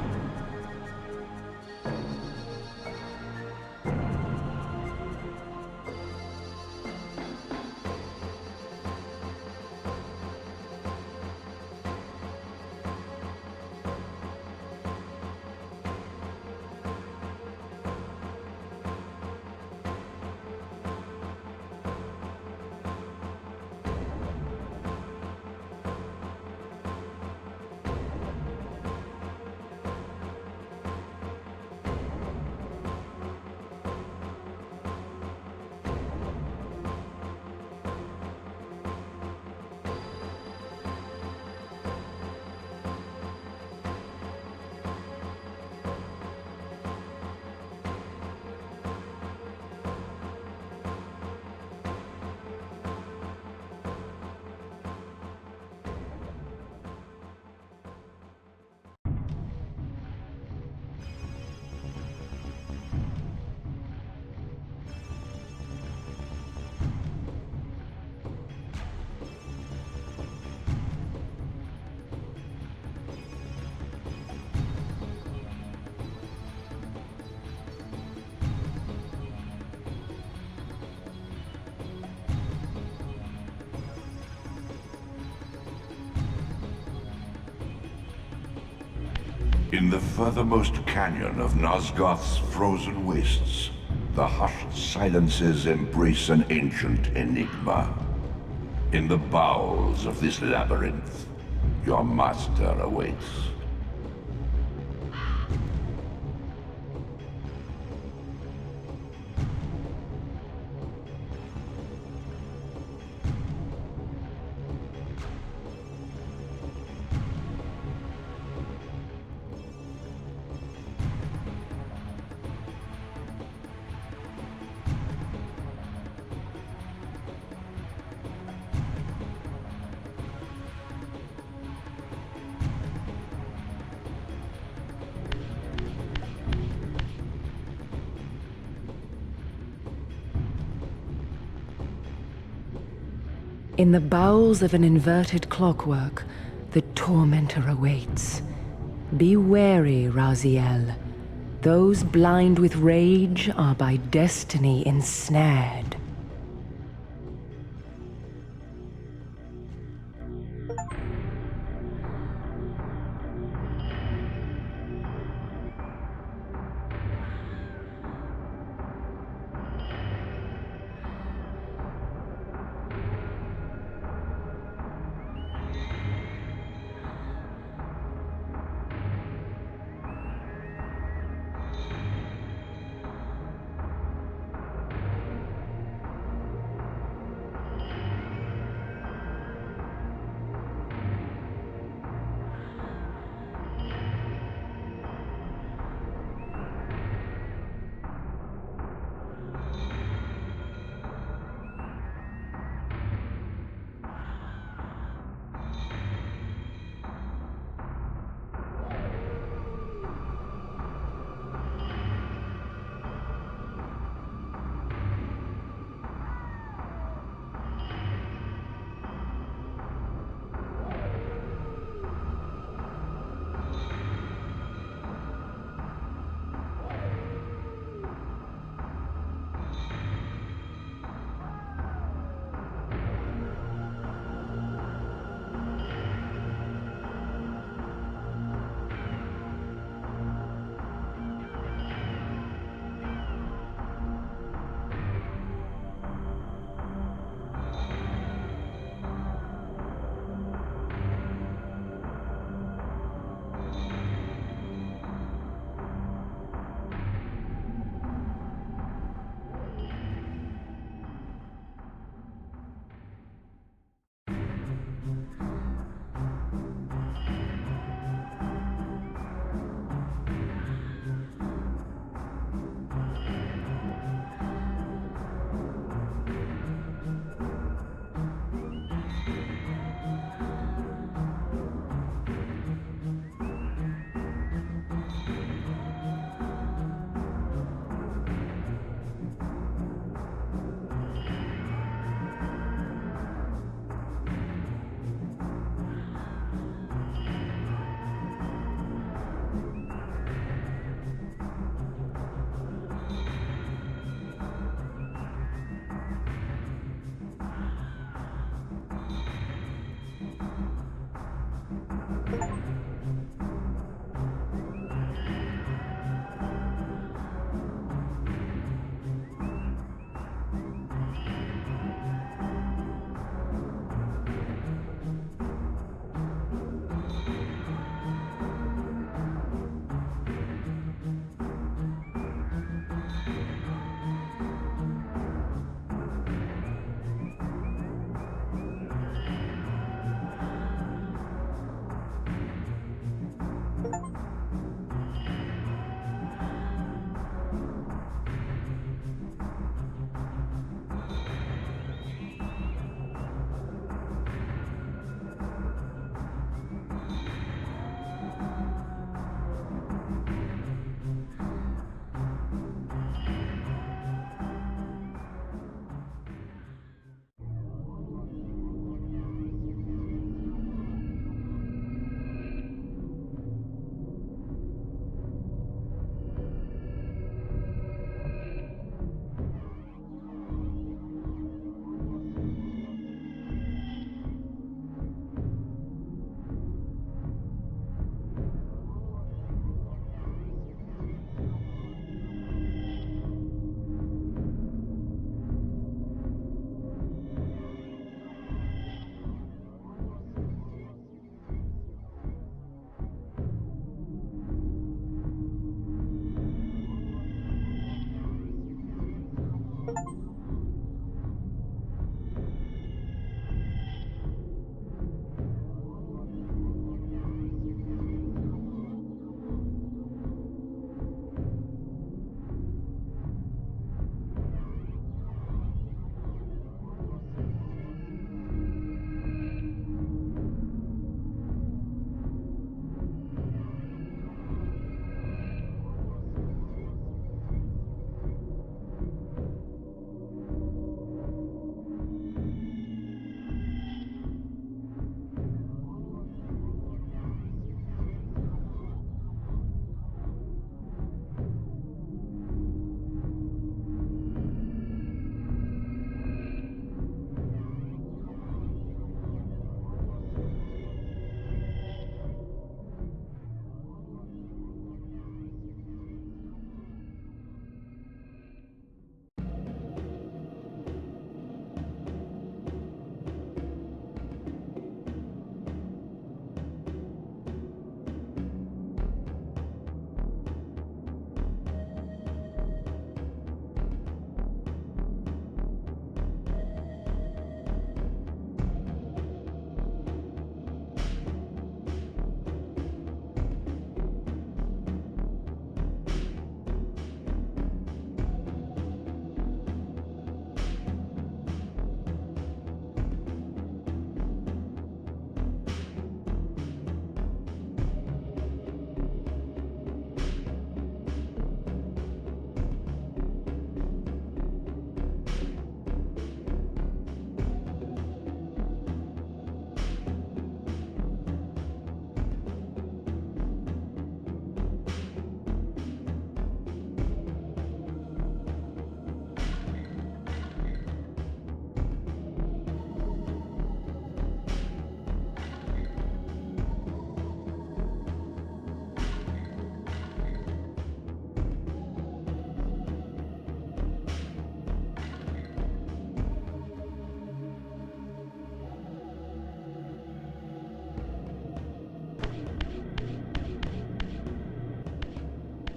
In the furthermost canyon of Nosgoth's frozen wastes, the hushed silences embrace an ancient enigma. In the bowels of this labyrinth, your master awaits. In the bowels of an inverted clockwork, the tormentor awaits. Be wary, Raziel. Those blind with rage are by destiny ensnared.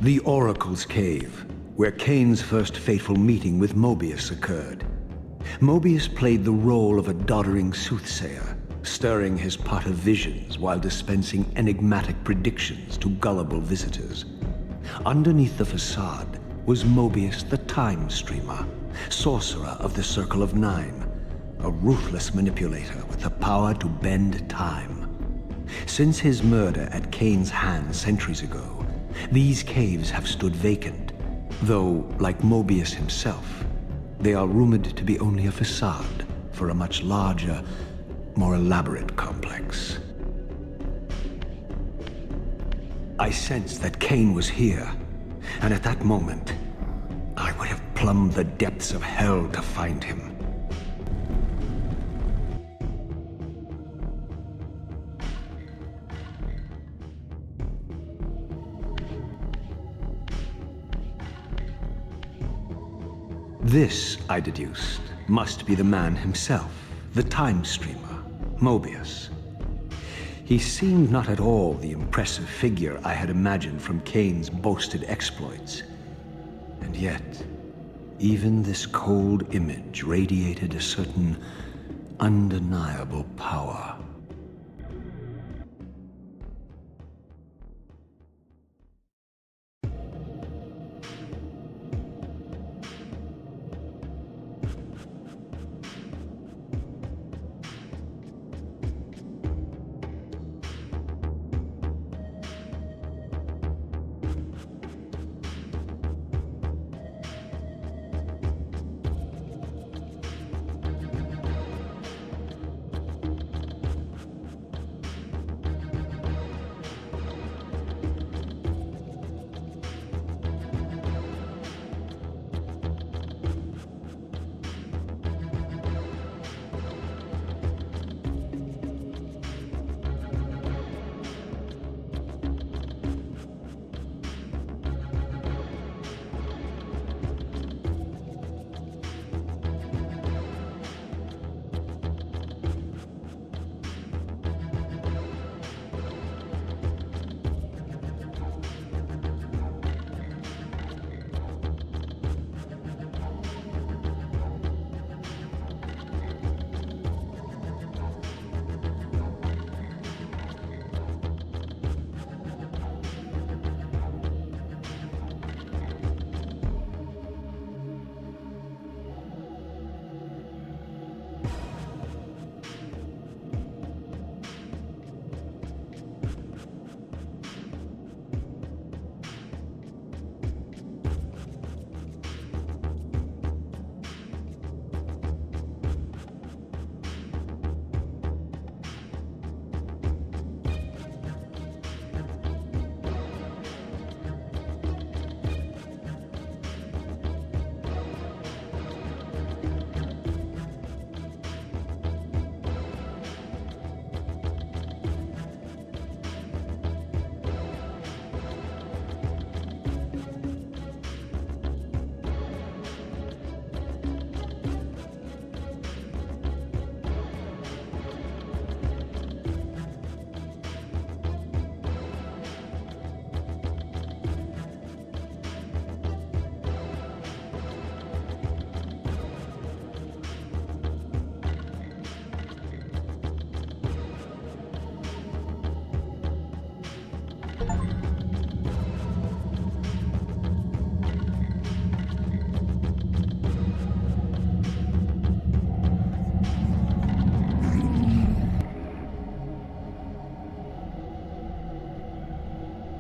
The Oracle's Cave, where Kain's first fateful meeting with Mobius occurred. Mobius played the role of a doddering soothsayer, stirring his pot of visions while dispensing enigmatic predictions to gullible visitors. Underneath the facade was Mobius the Time Streamer, sorcerer of the Circle of Nine, a ruthless manipulator with the power to bend time. Since his murder at Kain's hands centuries ago, these caves have stood vacant, though, like Mobius himself, they are rumored to be only a facade for a much larger, more elaborate complex. I sensed that Kain was here, and at that moment, I would have plumbed the depths of hell to find him. This, I deduced, must be the man himself, the Time Streamer, Mobius. He seemed not at all the impressive figure I had imagined from Kain's boasted exploits. And yet, even this cold image radiated a certain undeniable power.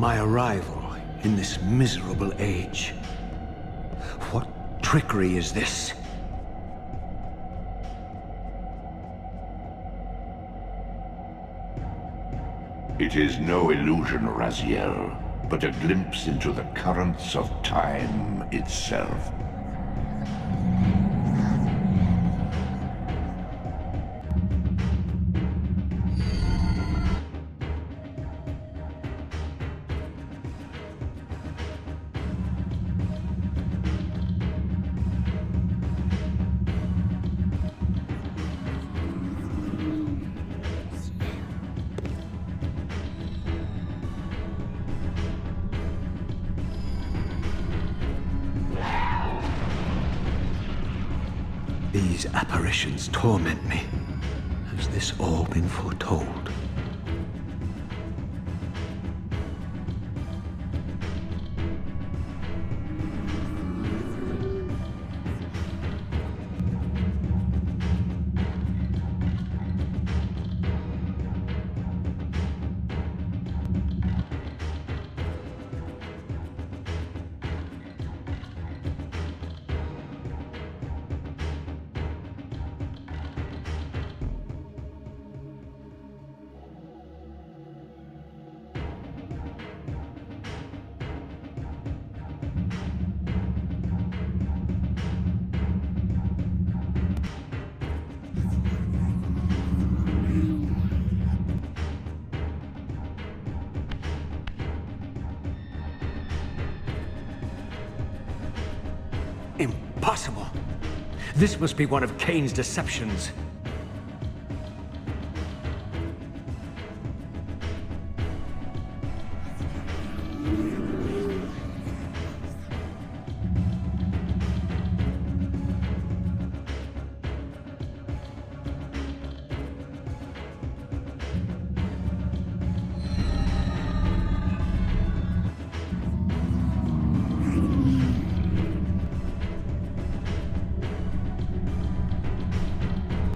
My arrival in this miserable age. What trickery is this? It is no illusion, Raziel, but a glimpse into the currents of time itself. These apparitions torment me. Has this all been foretold? Impossible! This must be one of Kain's deceptions.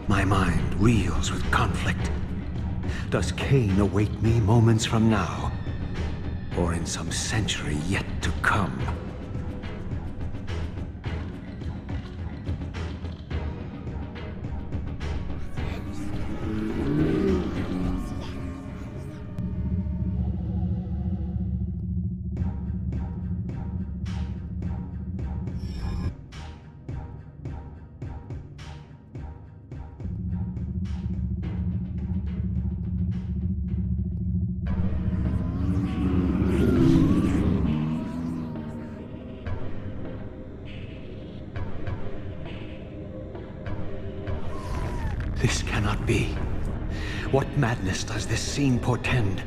My mind reels with conflict. Does Kain await me moments from now? Or in some century yet to come? This cannot be. What madness does this scene portend?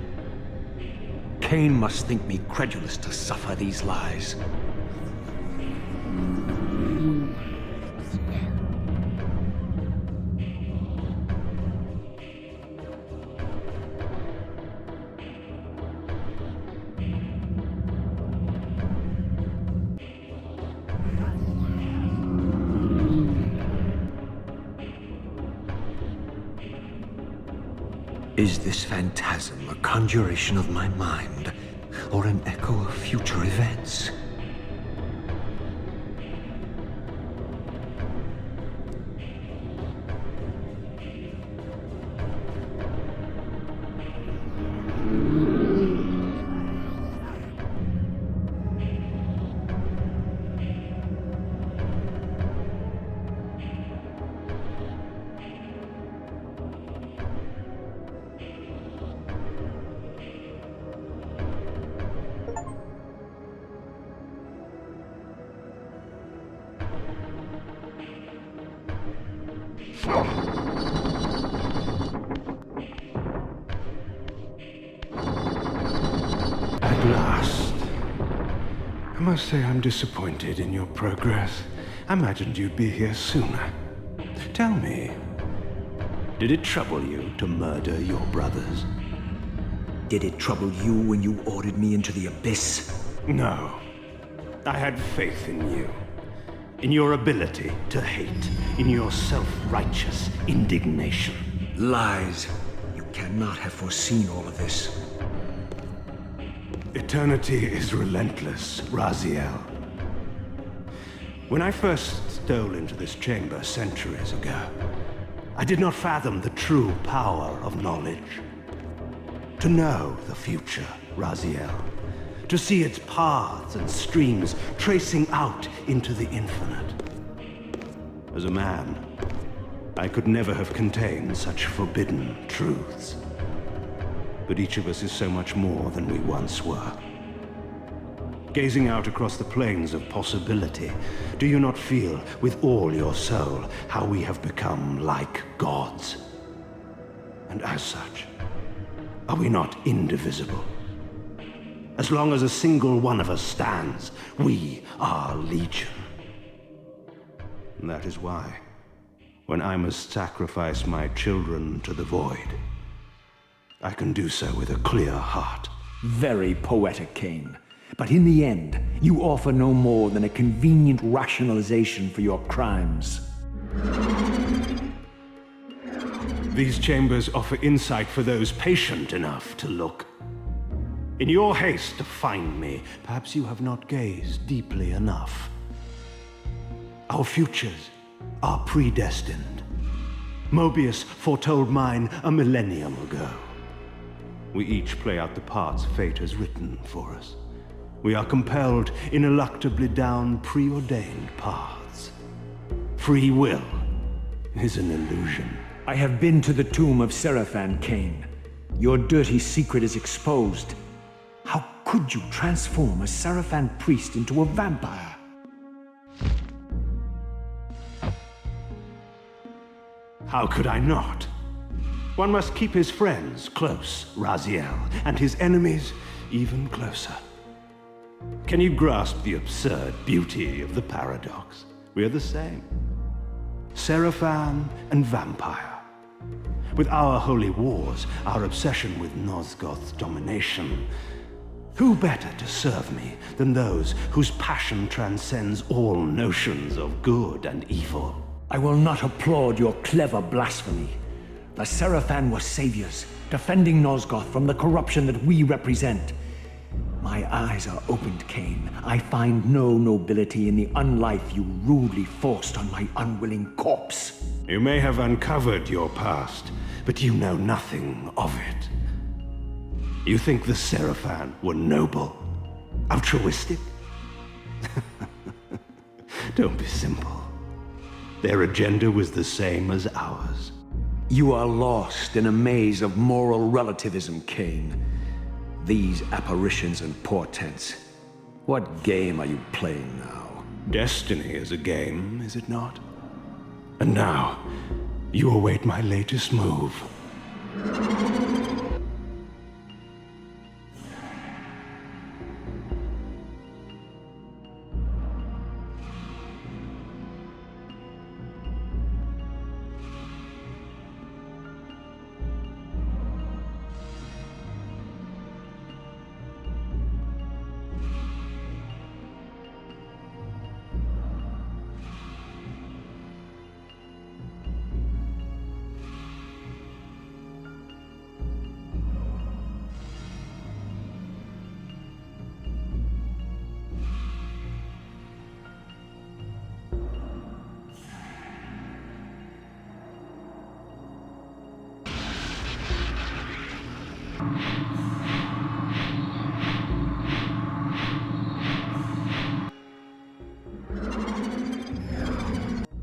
Kain must think me credulous to suffer these lies. Is this phantasm a conjuration of my mind, or an echo of future events? At last. I must say I'm disappointed in your progress. I imagined you'd be here sooner. Tell me, did it trouble you to murder your brothers? Did it trouble you when you ordered me into the abyss? No. I had faith in you. In your ability to hate. In your self-righteous indignation. Lies. You cannot have foreseen all of this. Eternity is relentless, Raziel. When I first stole into this chamber centuries ago, I did not fathom the true power of knowledge. To know the future, Raziel. To see its paths and streams tracing out into the infinite. As a man, I could never have contained such forbidden truths. But each of us is so much more than we once were. Gazing out across the plains of possibility, do you not feel with all your soul how we have become like gods? And as such, are we not indivisible? As long as a single one of us stands, we are legion. And that is why when I must sacrifice my children to the void, I can do so with a clear heart. Very poetic, Kain. But in the end, you offer no more than a convenient rationalization for your crimes. These chambers offer insight for those patient enough to look. In your haste to find me, perhaps you have not gazed deeply enough. Our futures are predestined. Mobius foretold mine a millennium ago. We each play out the parts fate has written for us. We are compelled ineluctably down preordained paths. Free will is an illusion. I have been to the tomb of Sarafan, Kain. Your dirty secret is exposed. How could you transform a Sarafan priest into a vampire? How could I not? One must keep his friends close, Raziel, and his enemies even closer. Can you grasp the absurd beauty of the paradox? We are the same. Sarafan and vampire. With our holy wars, our obsession with Nosgoth's domination, who better to serve me than those whose passion transcends all notions of good and evil? I will not applaud your clever blasphemy. The Sarafan were saviors, defending Nosgoth from the corruption that we represent. My eyes are opened, Kain. I find no nobility in the unlife you rudely forced on my unwilling corpse. You may have uncovered your past, but you know nothing of it. You think the Sarafan were noble, altruistic? Don't be simple. Their agenda was the same as ours. You are lost in a maze of moral relativism, Kain. These apparitions and portents. What game are you playing now? Destiny is a game, is it not? And now, you await my latest move.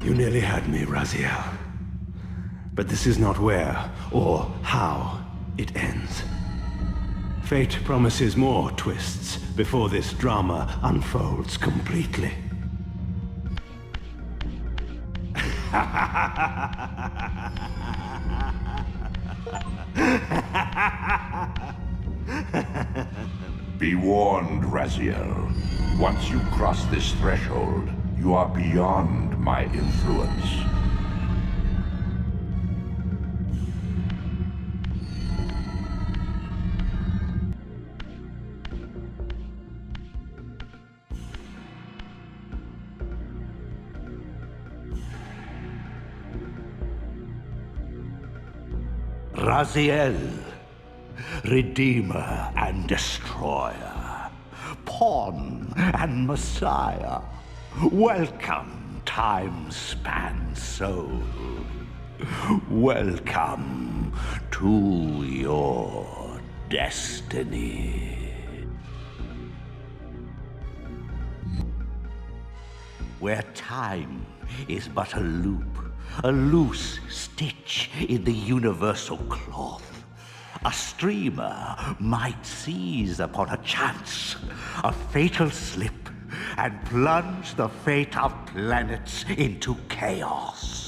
You nearly had me, Raziel. But this is not where or how it ends. Fate promises more twists before this drama unfolds completely. Be warned, Raziel. Once you cross this threshold, you are beyond my influence. Raziel, Redeemer and Destroyer, Pawn and Messiah, welcome, time-span soul. Welcome to your destiny. Where time is but a loop, a loose stitch in the universal cloth, a streamer might seize upon a chance, a fatal slip, and plunge the fate of planets into chaos.